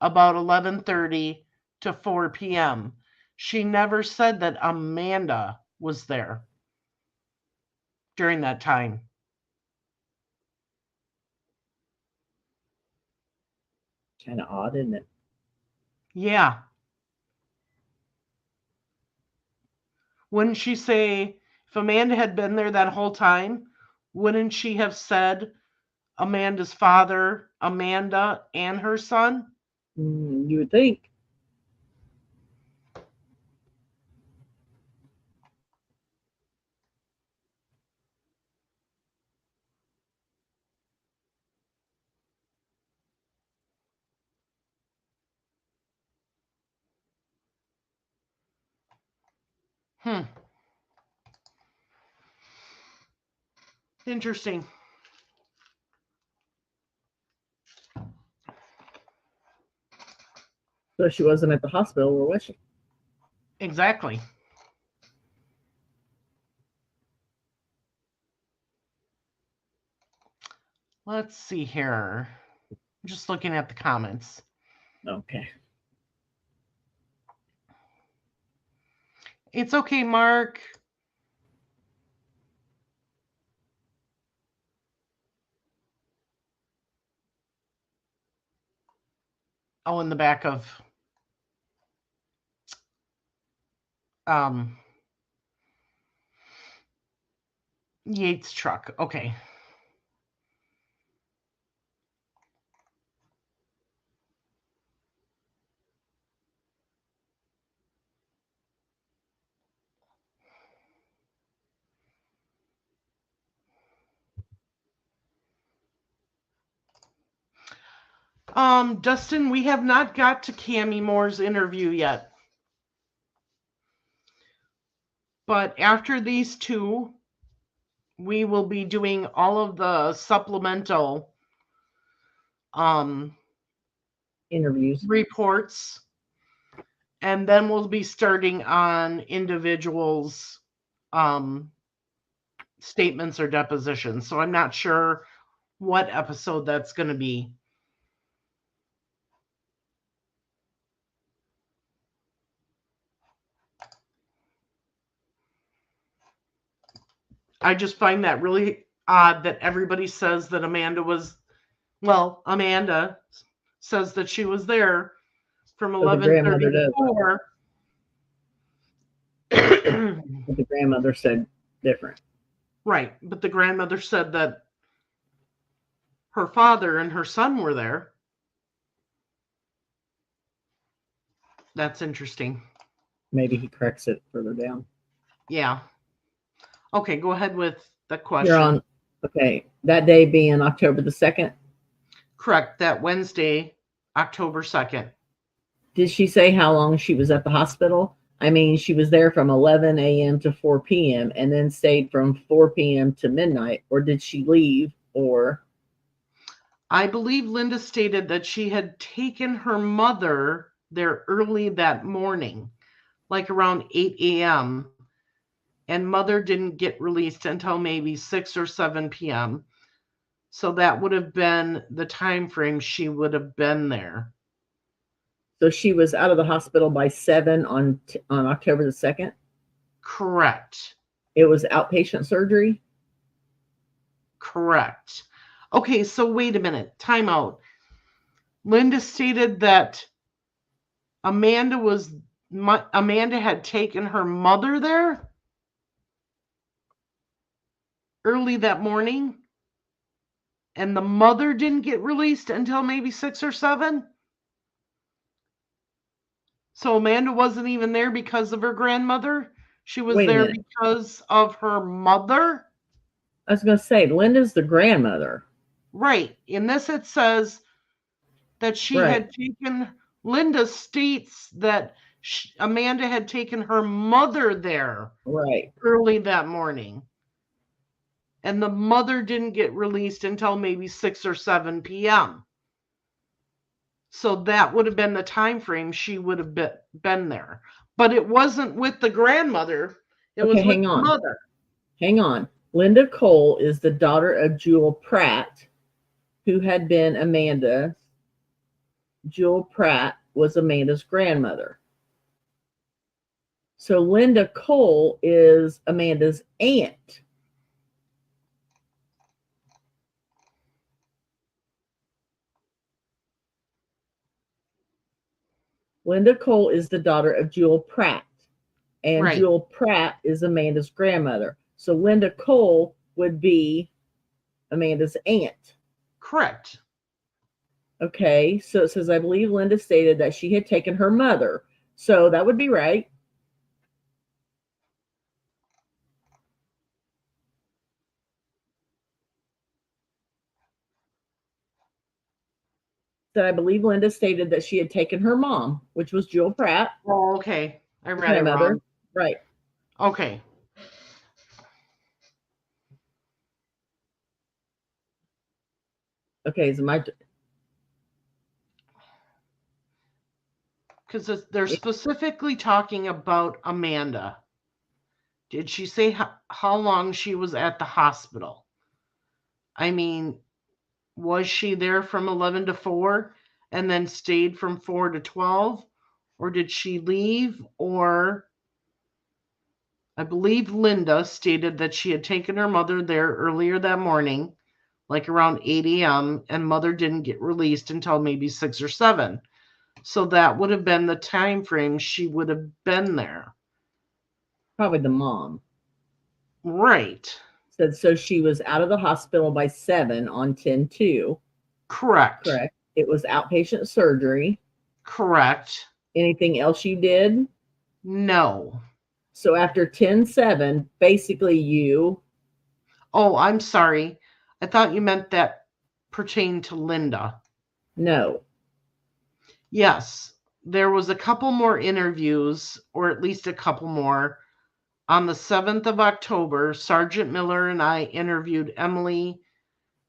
about 11:30 to 4 p.m. She never said that Amanda was there during that time. Kind of odd, isn't it? Yeah. Wouldn't she say, if Amanda had been there that whole time, wouldn't she have said Amanda's father, Amanda, and her son? You would think. Interesting. So she wasn't at the hospital, or was she? Exactly. Let's see here. I'm just looking at the comments. Okay. It's okay, Mark. Oh, in the back of Yates' truck. Okay. Dustin, we have not got to Cammie Moore's interview yet. But after these two, we will be doing all of the supplemental Interviews. reports, and then we'll be starting on individuals' statements or depositions. So I'm not sure what episode that's going to be. I just find that really odd that everybody says that Amanda says that she was there from 11:30 to 4. But the grandmother said different. Right, but the grandmother said that her father and her son were there. That's interesting. Maybe he corrects it further down. Yeah. Okay, go ahead with the question. You're on. Okay, that day being October the 2nd? Correct, that Wednesday, October 2nd. Did she say how long she was at the hospital? I mean, she was there from 11 a.m. to 4 p.m. and then stayed from 4 p.m. to midnight, or did she leave? Or I believe Linda stated that she had taken her mother there early that morning, like around 8 a.m., and mother didn't get released until maybe 6 or 7 p.m. So that would have been the time frame she would have been there. So she was out of the hospital by 7 on October the 2nd? Correct. It was outpatient surgery? Correct. Okay, so wait a minute. Time out. Linda stated that Amanda had taken her mother there early that morning, and the mother didn't get released until maybe 6 or 7. So Amanda wasn't even there because of her grandmother. She was there because of her mother. I was going to say, Linda's the grandmother. Right. In this, it says that she had taken, Linda states that Amanda had taken her mother there right early that morning. and the mother didn't get released until maybe 6 or 7 p.m. So that would have been the time frame she would have been there. But it wasn't with the grandmother. It was with the mother. Hang on. Linda Cole is the daughter of Jewel Pratt, who had been Amanda. Jewel Pratt was Amanda's grandmother. So Linda Cole is Amanda's aunt. Linda Cole is the daughter of Jewel Pratt, and Right. Jewel Pratt is Amanda's grandmother. So Linda Cole would be Amanda's aunt. Correct. Okay, so it says, I believe Linda stated that she had taken her mother. So that would be right. That I believe Linda stated that she had taken her mom, which was Jewel Pratt. Oh, okay. I read it wrong. Right. Okay. Okay, so because they're specifically talking about Amanda. Did she say how long she was at the hospital? I mean, was she there from 11 to 4 and then stayed from 4 to 12? Or did she leave? Or I believe Linda stated that she had taken her mother there earlier that morning, like around 8 a.m., and mother didn't get released until maybe 6 or 7. So that would have been the time frame she would have been there. Probably the mom. Right. Said so she was out of the hospital by 7 on 10/2. Correct. It was outpatient surgery. Correct. Anything else you did? No. So after 10/7, basically you... Oh, I'm sorry. I thought you meant that pertained to Linda. No. Yes. There was a couple more interviews, or at least a couple more. On the 7th of October, Sergeant Miller and I interviewed Emily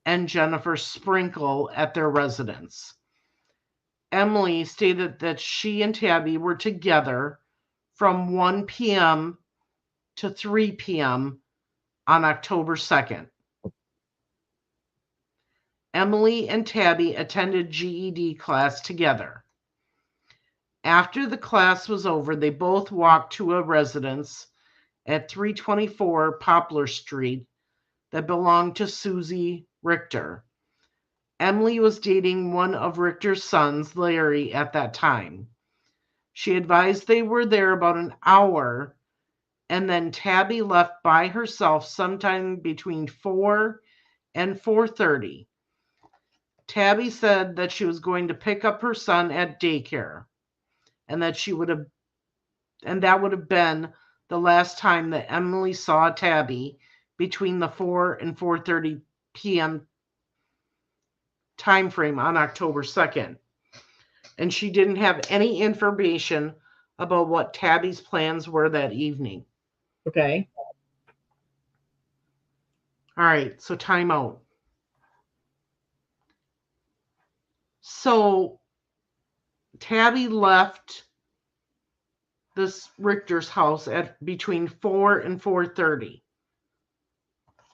and Jennifer Sprinkle at their residence. Emily stated that she and Tabi were together from 1 p.m. to 3 p.m. on October 2nd. Emily and Tabi attended GED class together. After the class was over, they both walked to a residence at 324 Poplar Street that belonged to Susie Richter. Emily was dating one of Richter's sons, Larry, at that time. She advised they were there about an hour, and then Tabi left by herself sometime between 4 and 4:30. Tabi said that she was going to pick up her son at daycare, and that would have been the last time that Emily saw Tabi between the 4 and 4:30 p.m. time frame on October 2nd. And she didn't have any information about what Tabi's plans were that evening. Okay. All right, so time out. So Tabi left this Richter's house at between 4 and 4:30.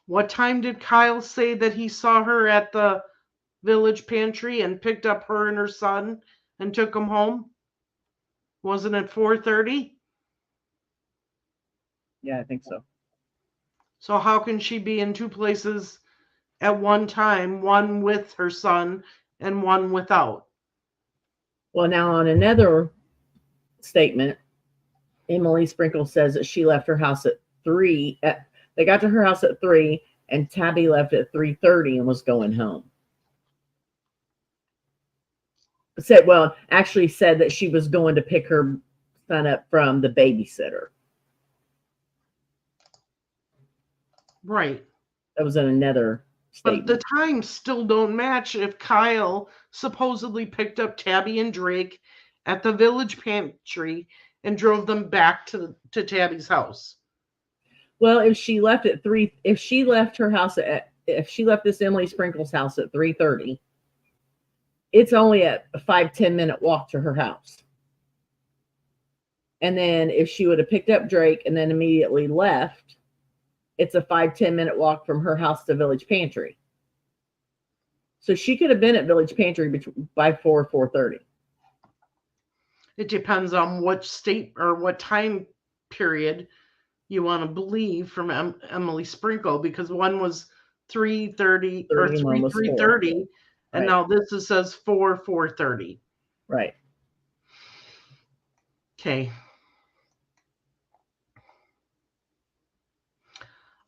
What time did Kyle say that he saw her at the village pantry and picked up her and her son and took them home? Wasn't it 4:30? Yeah, I think so. So how can she be in two places at one time, one with her son and one without? Well, now on another statement, Emily Sprinkle says that she left her house at 3. They got to her house at 3, and Tabi left at 3:30 and was going home. Actually said that she was going to pick her son up from the babysitter. Right. That was in another statement. But the times still don't match if Kyle supposedly picked up Tabi and Drake at the village pantry and drove them back to Tabi's house. Well, if she left at 3, if she left her house if she left this Emily Sprinkle's house at 3:30, it's only a 5-10 minute walk to her house. And then if she would have picked up Drake and then immediately left, it's a 5-10 minute walk from her house to Village Pantry. So she could have been at Village Pantry by 4:30. It depends on what state or what time period you want to believe from Emily Sprinkle, because one was 3:30 or 3:30, and now this says 4:30. Right. Okay.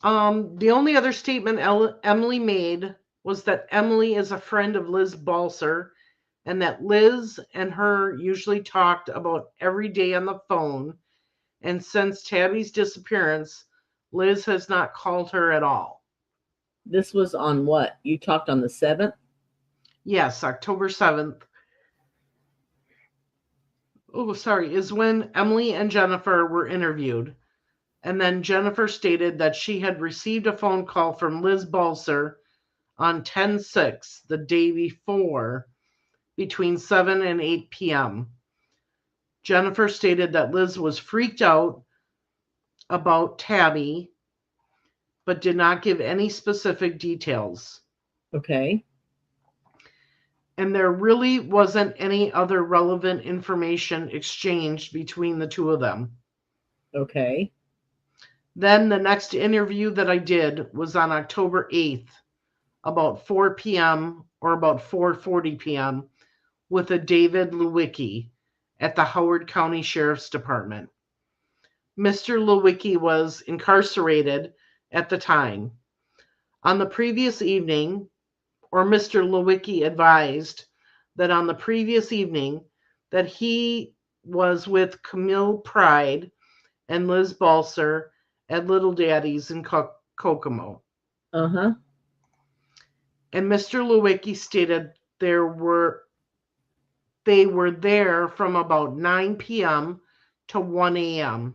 The only other statement Emily made was that Emily is a friend of Liz Balser, and that Liz and her usually talked about every day on the phone. And since Tabi's disappearance, Liz has not called her at all. This was on what? You talked on the 7th? Yes, October 7th. Oh, sorry, is when Emily and Jennifer were interviewed. And then Jennifer stated that she had received a phone call from Liz Balser on 10/6, the day before, between 7 and 8 p.m. Jennifer stated that Liz was freaked out about Tabi, but did not give any specific details. Okay. And there really wasn't any other relevant information exchanged between the two of them. Okay. Then the next interview that I did was on October 8th, about 4 p.m. or about 4:40 p.m. with a David Lewicki at the Howard County Sheriff's Department. Mr. Lewicki was incarcerated at the time. On the previous evening, or Mr. Lewicki advised that on the previous evening that he was with Camille Pride and Liz Balser at Little Daddy's in Kokomo. Uh-huh. And Mr. Lewicki stated they were there from about 9 p.m. to 1 a.m.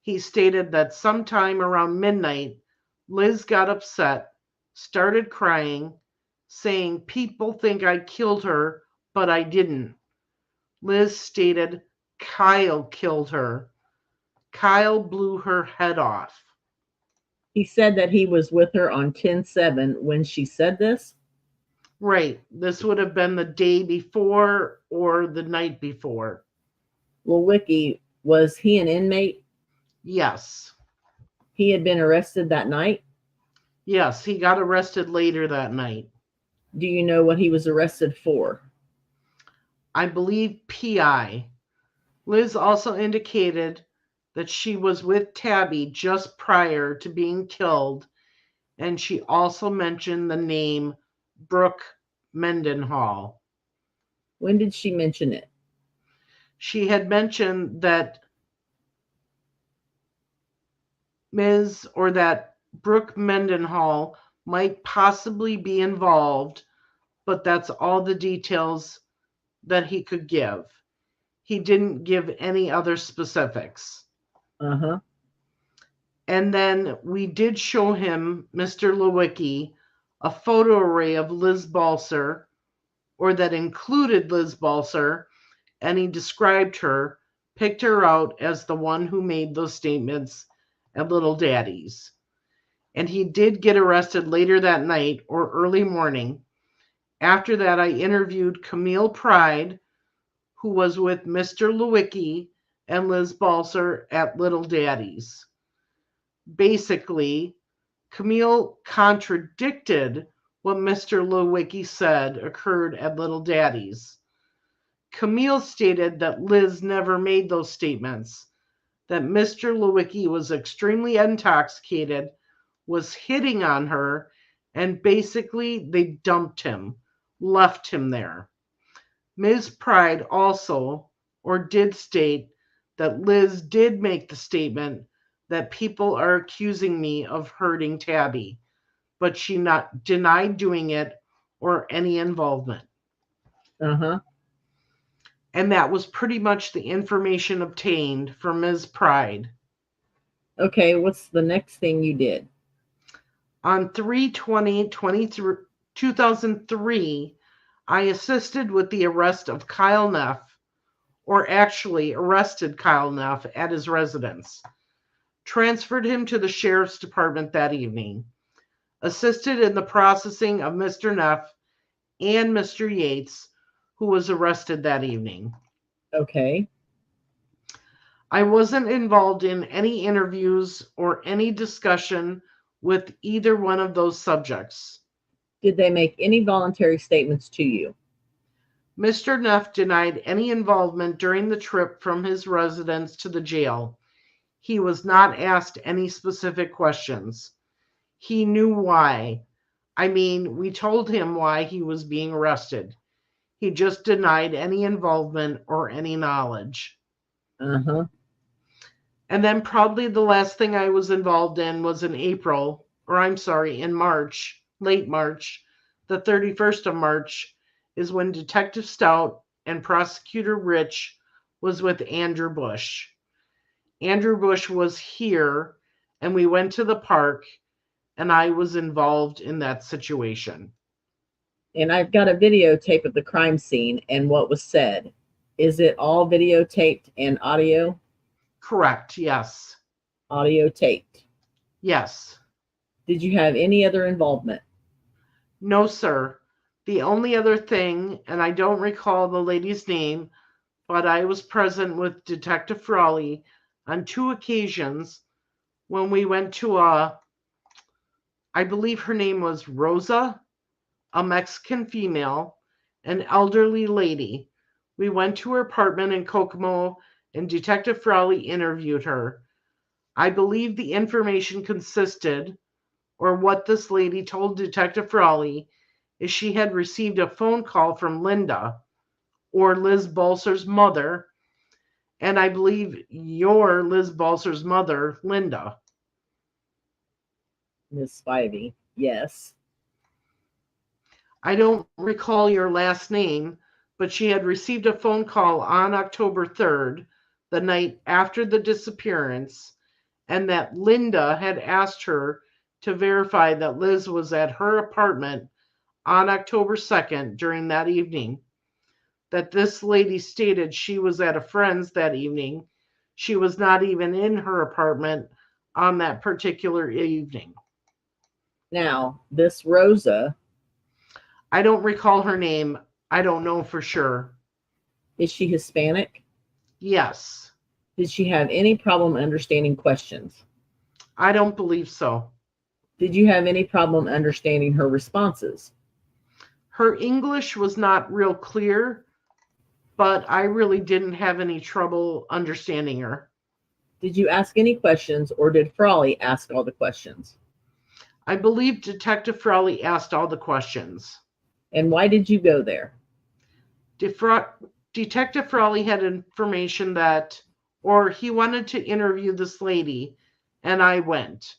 He stated that sometime around midnight, Liz got upset, started crying, saying, "People think I killed her, but I didn't." Liz stated, "Kyle killed her. Kyle blew her head off." He said that he was with her on 10/7 when she said this? Right. This would have been the day before or the night before. Lewicki, was he an inmate? Yes. He had been arrested that night? Yes, he got arrested later that night. Do you know what he was arrested for? I believe PI. Liz also indicated that she was with Tabi just prior to being killed, and she also mentioned the name Brooke Mendenhall. When did she mention it? She had mentioned that that Brooke Mendenhall might possibly be involved, but that's all the details that he could give. He didn't give any other specifics. Uh-huh. And then we did show him, Mr. Lewicki, a photo array of Liz Balser, or that included Liz Balser, and he described her, picked her out as the one who made those statements at Little Daddy's. And he did get arrested later that night or early morning. After that, I interviewed Camille Pride, who was with Mr. Lewicki and Liz Balser at Little Daddy's. Basically, Camille contradicted what Mr. Lewicki said occurred at Little Daddy's. Camille stated that Liz never made those statements, that Mr. Lewicki was extremely intoxicated, was hitting on her, and basically they dumped him, left him there. Ms. Pride also, or did state, that Liz did make the statement that people are accusing me of hurting Tabi, but she not denied doing it or any involvement. Uh-huh. And that was pretty much the information obtained from Ms. Pride. Okay, what's the next thing you did? On 3/20/2003, I assisted with the arrest of Kyle Neff, or actually arrested Kyle Neff at his residence, transferred him to the sheriff's department that evening, assisted in the processing of Mr. Neff and Mr. Yates, who was arrested that evening. Okay. I wasn't involved in any interviews or any discussion with either one of those subjects. Did they make any voluntary statements to you? Mr. Neff denied any involvement during the trip from his residence to the jail. He was not asked any specific questions. He knew why. I mean, we told him why he was being arrested. He just denied any involvement or any knowledge. Uh-huh. And then probably the last thing I was involved in was in in March, late March, the 31st of March is when Detective Stout and Prosecutor Rich was with Andrew Bush. Andrew Bush was here, and we went to the park, and I was involved in that situation. And I've got a videotape of the crime scene and what was said. Is it all videotaped and audio? Correct, yes. Audio taped. Yes. Did you have any other involvement? No, sir. The only other thing, and I don't recall the lady's name, but I was present with Detective Frawley on 2 occasions when we went to I believe her name was Rosa, a Mexican female, an elderly lady. We went to her apartment in Kokomo and Detective Frawley interviewed her. I believe the information consisted, or what this lady told Detective Frawley, is she had received a phone call from Linda, or Liz Balser's mother, and I believe you're Liz Balser's mother, Linda. Miss Spivey. Yes. I don't recall your last name, but she had received a phone call on October 3rd, the night after the disappearance, and that Linda had asked her to verify that Liz was at her apartment on October 2nd during that evening. That this lady stated she was at a friend's that evening. She was not even in her apartment on that particular evening. Now, this Rosa, I don't recall her name. I don't know for sure. is she Hispanic? Yes. Did she have any problem understanding questions? I don't believe so. Did you have any problem understanding her responses? Her English was not real clear, but I really didn't have any trouble understanding her. Did you ask any questions or did Frawley ask all the questions? I believe Detective Frawley asked all the questions. And why did you go there? Detective Frawley had information that, or he wanted to interview this lady, and I went.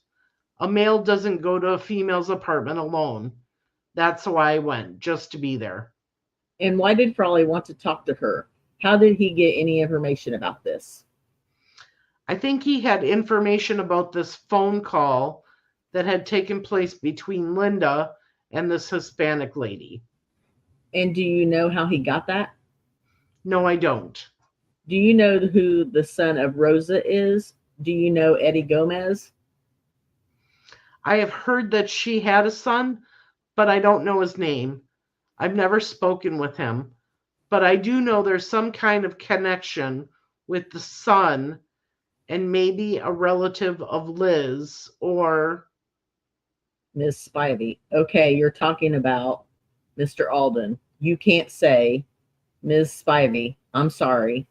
A male doesn't go to a female's apartment alone. That's why I went, just to be there. And why did Frawley want to talk to her? How did he get any information about this? I think he had information about this phone call that had taken place between Linda and this Hispanic lady. And do you know how he got that? No, I don't. Do you know who the son of Rosa is? Do you know Eddie Gomez? I have heard that she had a son, but I don't know his name. I've never spoken with him, but I do know there's some kind of connection with the son and maybe a relative of Liz or Miss Spivey. Okay, you're talking about Mr. Alden. You can't say Ms. Spivey. I'm sorry,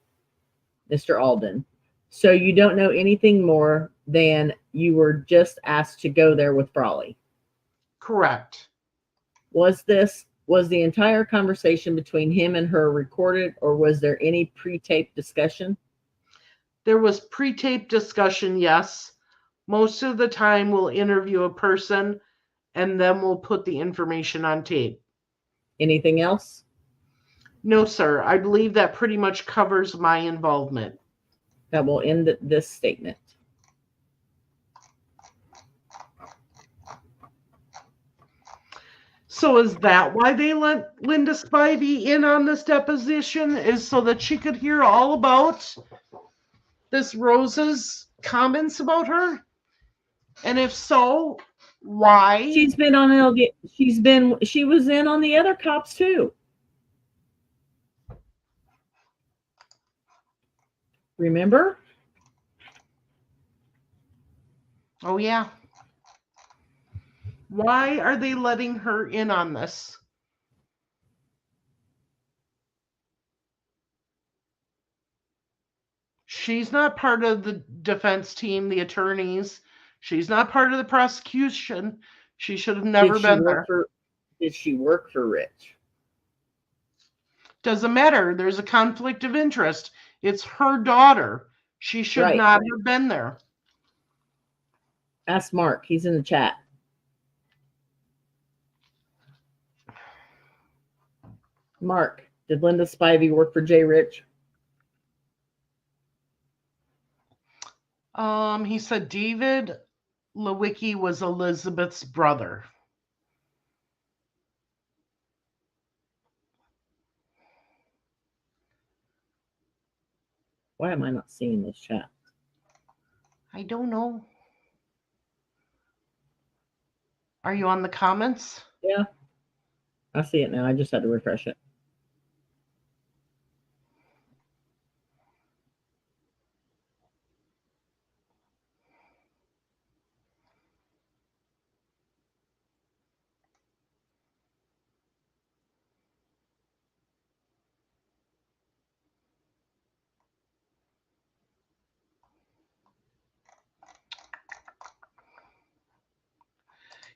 Mr. Alden. So you don't know anything more than you were just asked to go there with Frawley. Correct. Was the entire conversation between him and her recorded, or was there any pre-taped discussion? There was pre-taped discussion, yes. Most of the time we'll interview a person and then we'll put the information on tape. Anything else? No, sir. I believe that pretty much covers my involvement. That will end this statement. So is that why they let Linda Spivey in on this deposition? Is so that she could hear all about this Rose's comments about her? And if so, why? She's been on she was in on the other cops too. Remember? Oh yeah. Why are they letting her in on this? She's not part of the defense team, the attorneys. She's not part of the prosecution. She should have never been there. Did she work for Rich? Doesn't matter. There's a conflict of interest. It's her daughter. She should not have been there. Ask Mark. He's in the chat. Mark, did Linda Spivey work for Jay Rich? He said David Lewicki was Elizabeth's brother. Why am I not seeing this chat? I don't know. Are you on the comments? Yeah. I see it now. I just had to refresh it.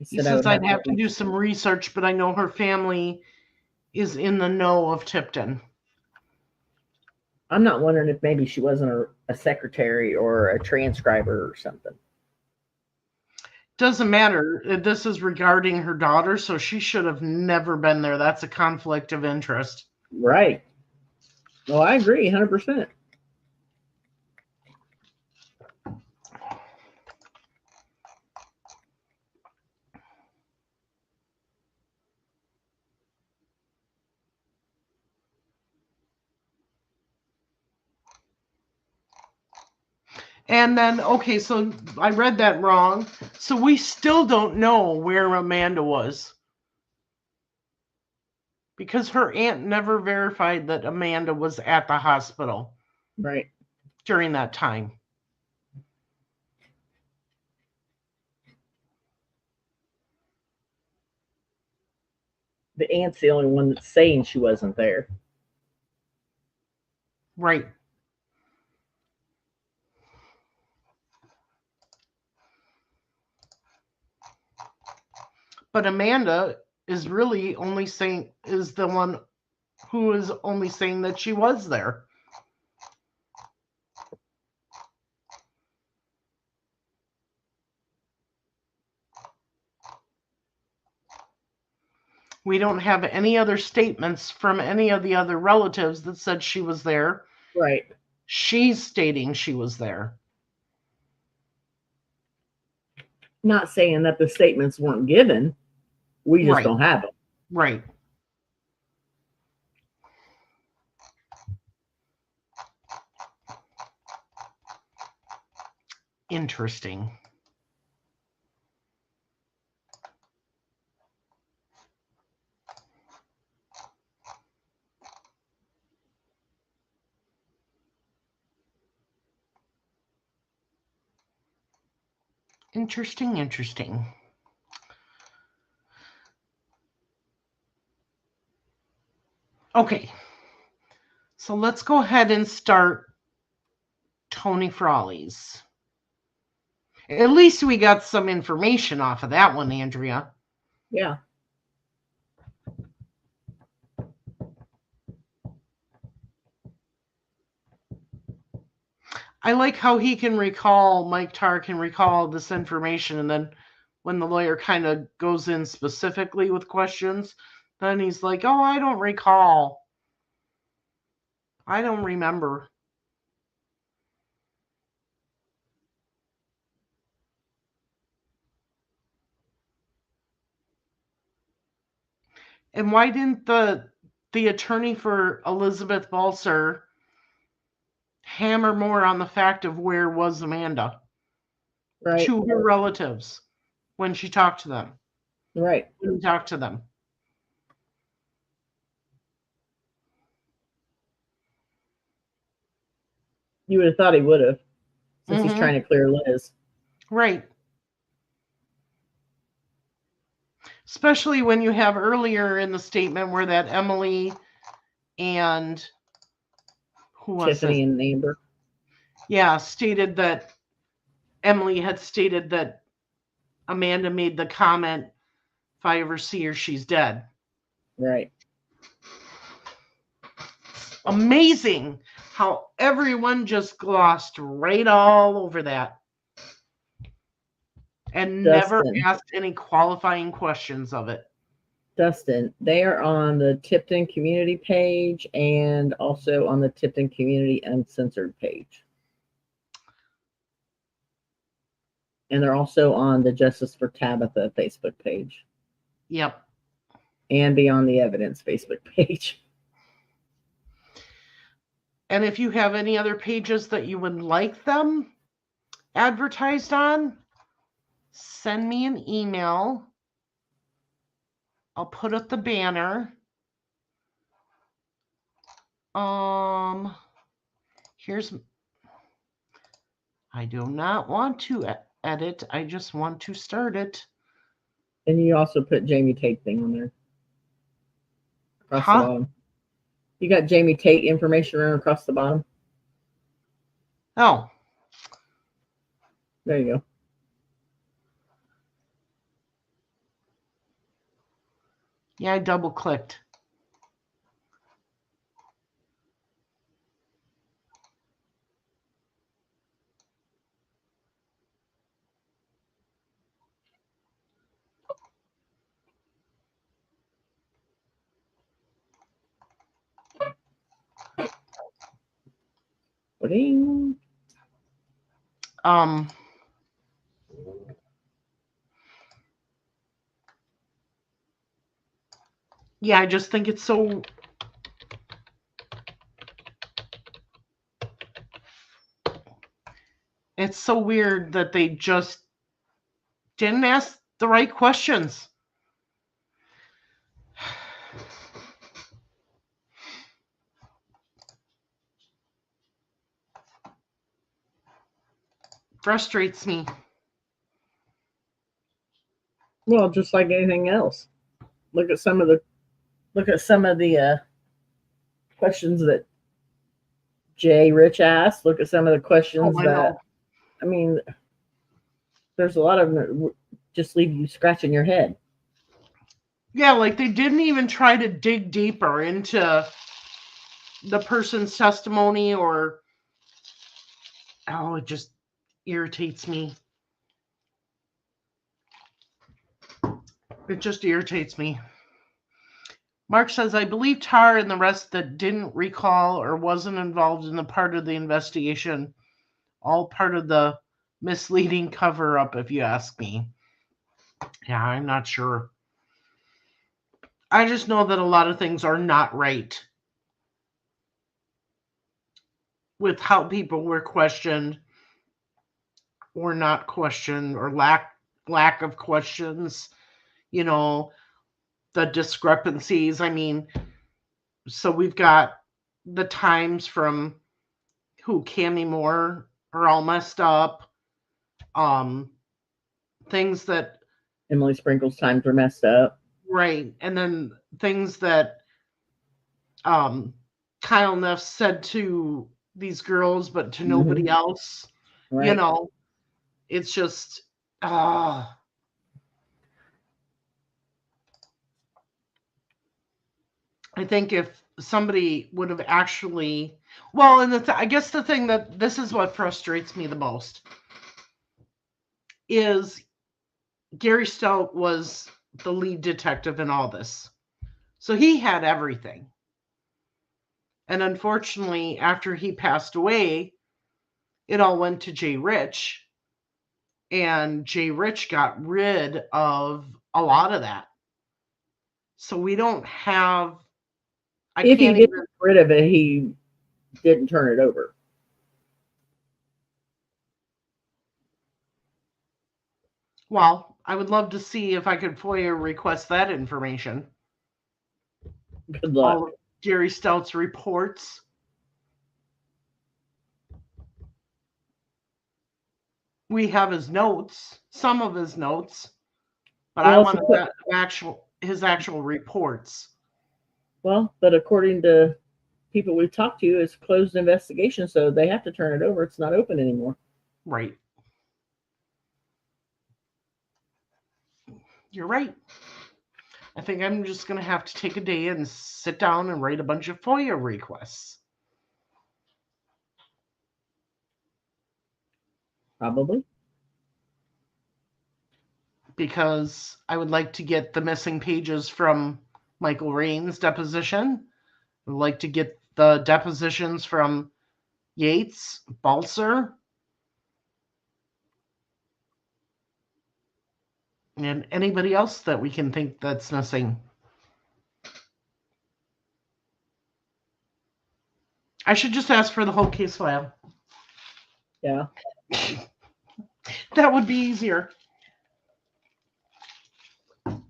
He says I'd have to do some research, but I know her family is in the know of Tipton. I'm not wondering if maybe she wasn't a secretary or a transcriber or something. Doesn't matter. This is regarding her daughter, so she should have never been there. That's a conflict of interest. Right. Well, I agree 100%. And then, okay, so I read that wrong. So we still don't know where Amanda was. Because her aunt never verified that Amanda was at the hospital. Right. During that time. The aunt's the only one that's saying she wasn't there. Right. But Amanda is really only saying, is the one who is only saying that she was there. We don't have any other statements from any of the other relatives that said she was there. Right. She's stating she was there. Not saying that the statements weren't given. We just don't have them. Right. Interesting. Interesting. Okay. So let's go ahead and start Tony Frawley's. At least we got some information off of that one, Andrea. Yeah. I like how Mike Tarr can recall this information, and then when the lawyer kind of goes in specifically with questions, then he's like, oh, I don't recall. I don't remember. And why didn't the attorney for Elizabeth Balser hammer more on the fact of where was Amanda Right. to her relatives when she talked to them? Right. When he talked to them. You would have thought he would have, since he's Mhm. trying to clear Liz. Right. Especially when you have earlier in the statement where that Emily and who was Tiffany it? and Amber. Yeah, stated that Emily had stated that Amanda made the comment, if I ever see her, she's dead. Right. Amazing how everyone just glossed right all over that and never Dustin. asked any qualifying questions of it. Dustin, they are on the Tipton community page and also on the Tipton community uncensored page. And they're also on the Justice for Tabitha Facebook page. Yep. And Beyond the Evidence Facebook page. And if you have any other pages that you would like them advertised on, send me an email. I'll put up the banner. Here's, I do not want to edit. I just want to start it. And you also put Jamie Tate thing on there. Across the bottom. You got Jamie Tate information running across the bottom. Oh. There you go. Yeah, I double clicked. Ding. Yeah, I just think it's so weird that they just didn't ask the right questions. Frustrates me. Well, just like anything else. Look at some of the questions that Jay Rich asked. Look at some of the questions I mean, there's a lot of them that just leave you scratching your head. Yeah, like they didn't even try to dig deeper into the person's testimony or, it just irritates me. It just irritates me. Mark says, I believe Tar and the rest that didn't recall or wasn't involved in the part of the investigation, all part of the misleading cover-up, if you ask me. Yeah, I'm not sure. I just know that a lot of things are not right with how people were questioned or not questioned or lack of questions, the discrepancies. I mean, so we've got the times from Cammie Moore are all messed up. Things that Emily Sprinkle's times were messed up. Right. And then things that Kyle Neff said to these girls, but to nobody else. Right. It's just I think if somebody would have actually, well, and I guess the thing that this is what frustrates me the most is Gary Stout was the lead detective in all this. So he had everything. And unfortunately, after he passed away, it all went to Jay Rich. And Jay Rich got rid of a lot of that. So we don't have, I If he can't didn't even, get rid of it, he didn't turn it over. well, I would love to see if I could FOIA request that information. Good luck. All of Gary Stout's reports. We have his notes, some of his notes, but I want his actual reports. Well, but according to people we've talked to, it's closed investigation, so they have to turn it over. It's not open anymore. Right. You're right. I think I'm just going to have to take a day and sit down and write a bunch of FOIA requests. Probably. Because I would like to get the missing pages from Michael Raines' deposition. I'd like to get the depositions from Yates, Balser, and anybody else that we can think that's missing. I should just ask for the whole case file. Yeah. That would be easier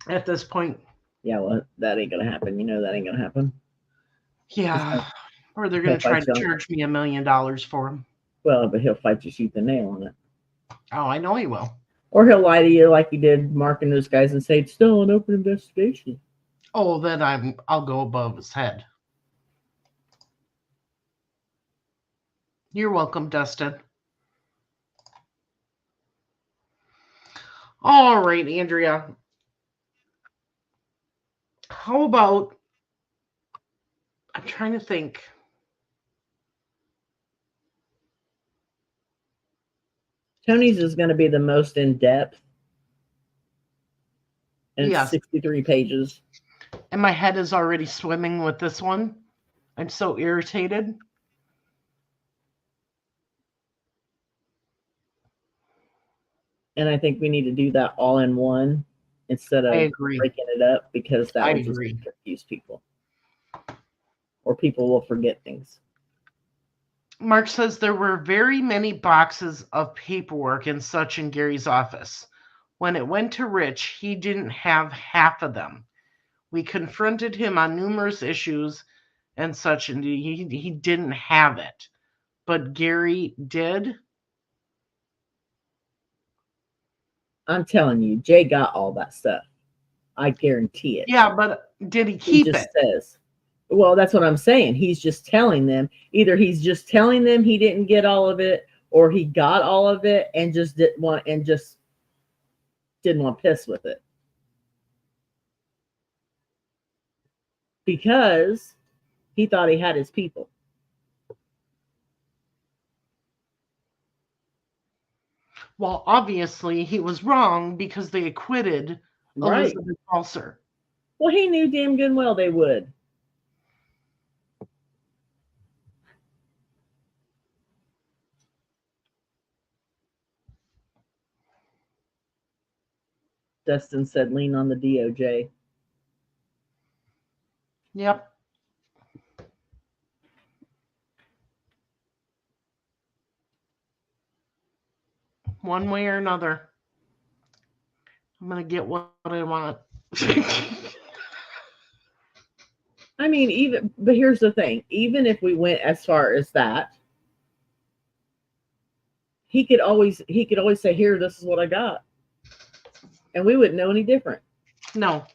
at this point. Yeah, well, that ain't gonna happen. You know that ain't gonna happen. Yeah. Or they're going to try to charge me $1 million for him. Well, but he'll fight you tooth and nail on it. Oh, I know he will. Or he'll lie to you like he did Mark and those guys and say it's still an open investigation. Oh, then I'll go above his head. You're welcome, Dustin. All right, Andrea. How about, I'm trying to think. Tony's is going to be the most in depth. And Yes. it's 63 pages. And my head is already swimming with this one. I'm so irritated. And I think we need to do that all in one instead of breaking it up, because that would just confuse people. Or people will forget things. Mark says there were very many boxes of paperwork and such in Gary's office. When it went to Rich, he didn't have half of them. We confronted him on numerous issues and such, and he didn't have it. But Gary did. I'm telling you, Jay got all that stuff. I guarantee it. Yeah, but did he keep it? He just it? says. Well, that's what I'm saying. He's just telling them. Either he's just telling them he didn't get all of it, or he got all of it and just didn't want to piss with it. Because he thought he had his people. Well, obviously he was wrong because they acquitted Elizabeth Balser. Well, he knew damn good well they would. Dustin said lean on the DOJ. Yep. One way or another. I'm going to get what I want. I mean, but here's the thing. Even if we went as far as that, he could always say, here, this is what I got. And we wouldn't know any different. No.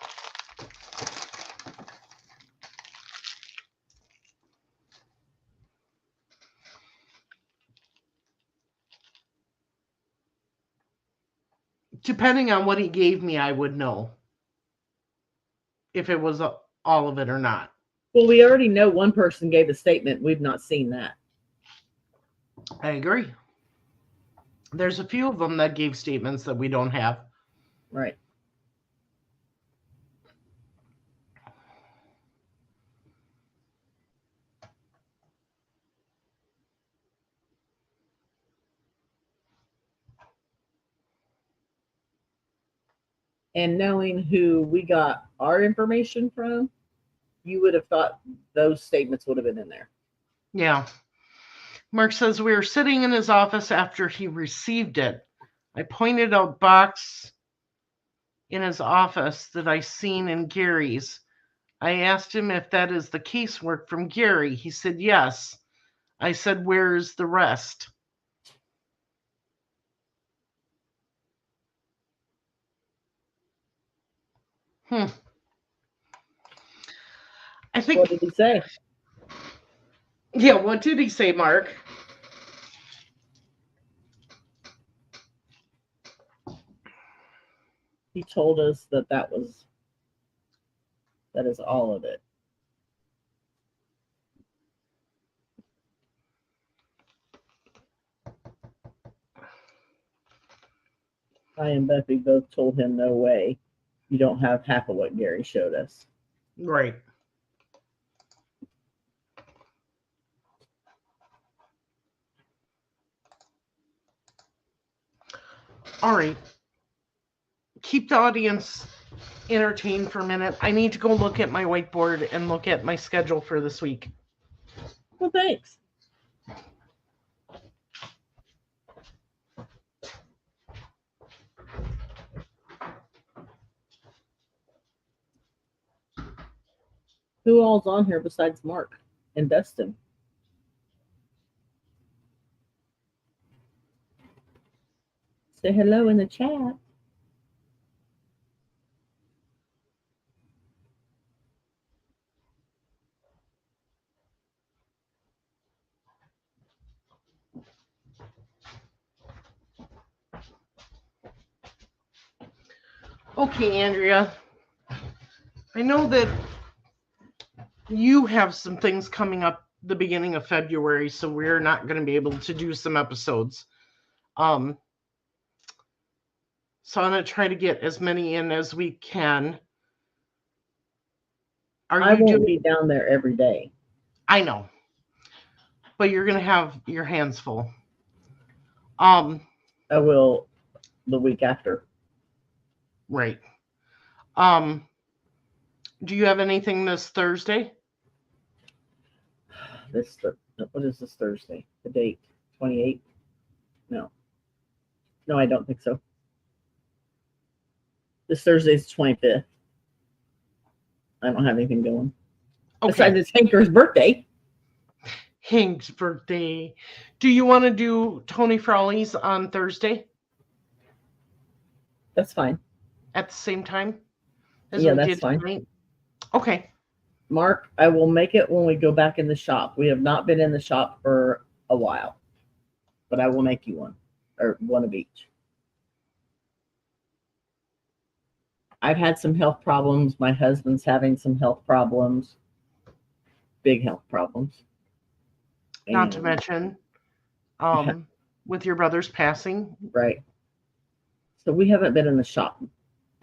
Depending on what he gave me, I would know if it was all of it or not. Well, we already know one person gave a statement. We've not seen that. I agree. There's a few of them that gave statements that we don't have. Right. And knowing who we got our information from, you would have thought those statements would have been in there. Yeah. Mark says, we were sitting in his office after he received it. I pointed out box in his office that I seen in Gary's. I asked him if that is the casework from Gary. He said, yes. I said, where's the rest? I think. What did he say? Yeah, what did he say, Mark? He told us that is all of it. I and Buffy both told him, no way. You don't have half of what Gary showed us. Right. All right. Keep the audience entertained for a minute. I need to go look at my whiteboard and look at my schedule for this week. Well, thanks. Who all's on here besides Mark and Dustin? Say hello in the chat. Okay, Andrea. I know that you have some things coming up the beginning of February, so we're not going to be able to do some episodes. So I'm going to try to get as many in as we can. I won't be down there every day. I know. But you're going to have your hands full. I will the week after. Right. Do you have anything this Thursday? What is this Thursday? The date? 28th? No, I don't think so. This Thursday is 25th. I don't have anything going. Okay. Besides, it's Hanker's birthday. Hank's birthday. Do you want to do Tony Frawley's on Thursday? That's fine. At the same time? Yeah, that's fine. Tonight? Okay. Mark, I will make it when we go back in the shop. We have not been in the shop for a while, but I will make you one, or one of each. I've had some health problems. My husband's having some health problems, big health problems. Not to mention, with your brother's passing. Right. So we haven't been in the shop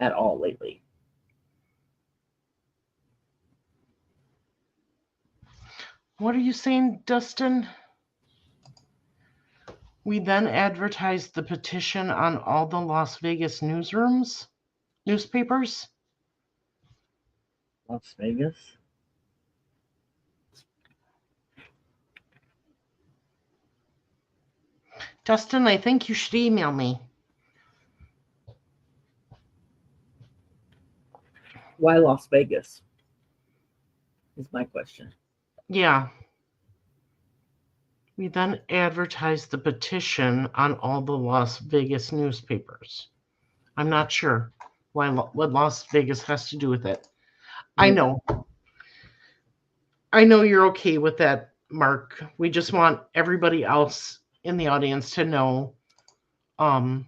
at all lately. What are you saying, Dustin? We then advertised the petition on all the Las Vegas newspapers? Las Vegas? Dustin, I think you should email me. Why Las Vegas? Is my question. Yeah. We then advertised the petition on all the Las Vegas newspapers. I'm not sure what Las Vegas has to do with it. I know you're okay with that, Mark. We just want everybody else in the audience to know that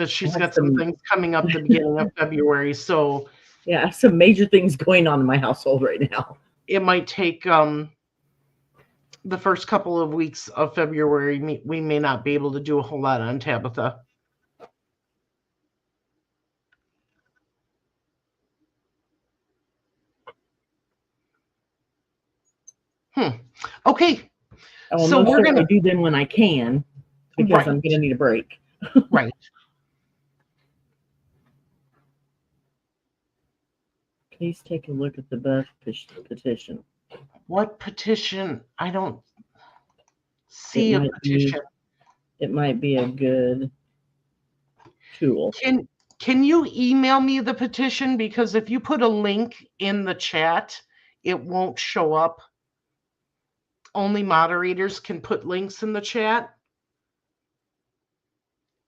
she's got some things coming up the beginning of February. So yeah, I have some major things going on in my household right now. It might take the first couple of weeks of February. We may not be able to do a whole lot on Tabitha. Okay. So we're going to do them when I can, because I'm going to need a break. Right. Please take a look at the Buff petition. What petition? I don't see a petition. It might be a good tool. Can you email me the petition? Because if you put a link in the chat, it won't show up. Only moderators can put links in the chat.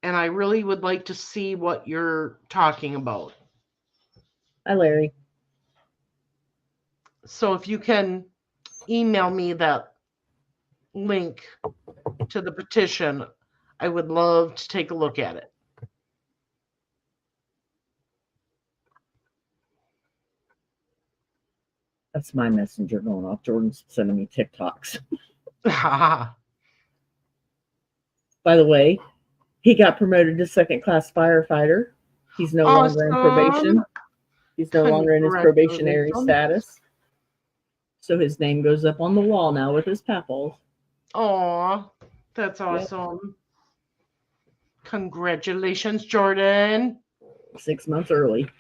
And I really would like to see what you're talking about. Hi, Larry. So if you can email me that link to the petition, I would love to take a look at it. That's my messenger going off. Jordan's sending me TikToks. By the way, he got promoted to second-class firefighter. He's no longer in probation. He's no longer in his probationary status. So his name goes up on the wall now with his papples. Aw, that's awesome. Yep. Congratulations, Jordan. 6 months early.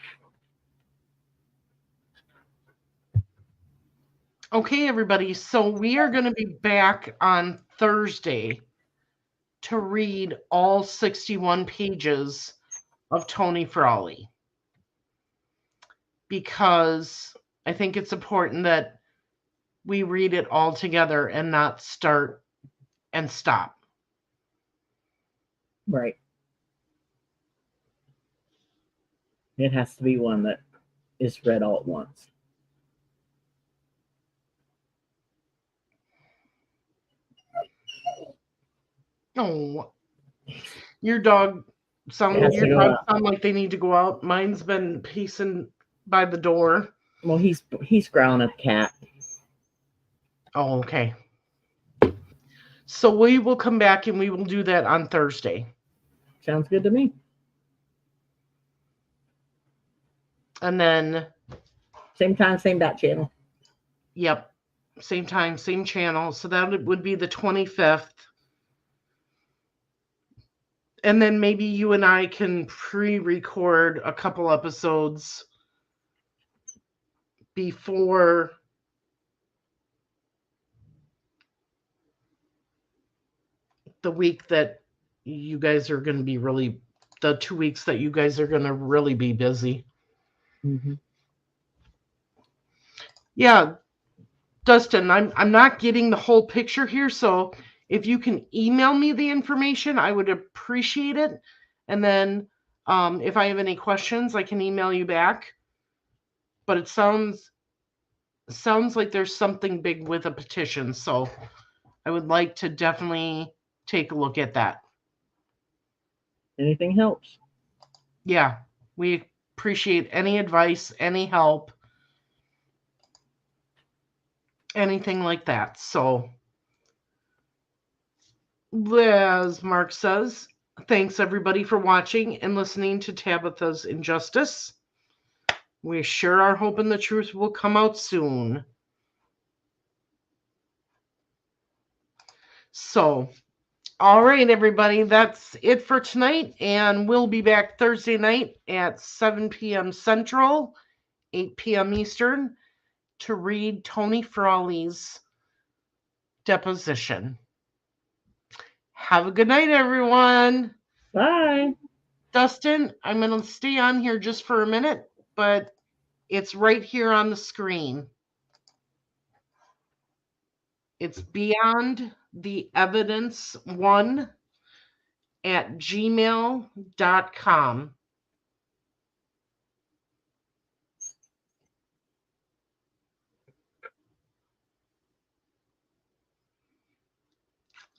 Okay, everybody. So we are going to be back on Thursday to read all 61 pages of Tony Frawley, because I think it's important that we read it all together and not start and stop. Right. It has to be one that is read all at once. Oh, your dog sound like they need to go out. Mine's been pacing by the door. Well, he's growling at the cat. Oh, okay. So we will come back and we will do that on Thursday. Sounds good to me. And then same time, same bat channel. Yep. Same time, same channel. So that would be the 25th. And then maybe you and I can pre-record a couple episodes before the week that you guys are going to be the 2 weeks that you guys are going to really be busy. Mm-hmm. Yeah, Dustin, I'm not getting the whole picture here, so if you can email me the information, I would appreciate it. And then if I have any questions, I can email you back. But it sounds like there's something big with a petition, so I would like to definitely take a look at that. Anything helps. Yeah, we appreciate any advice, any help, anything like that. So, as Mark says, thanks everybody for watching and listening to Tabitha's Injustice. We sure are hoping the truth will come out soon. So, all right, everybody, that's it for tonight, and we'll be back Thursday night at 7 p.m. Central, 8 p.m. Eastern, to read Tony Frawley's deposition. Have a good night, everyone. Bye. Dustin, I'm going to stay on here just for a minute, but it's right here on the screen. It's Beyond the Evidence 1 at gmail.com.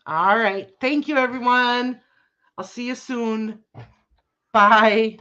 All right. Thank you, everyone. I'll see you soon. Bye.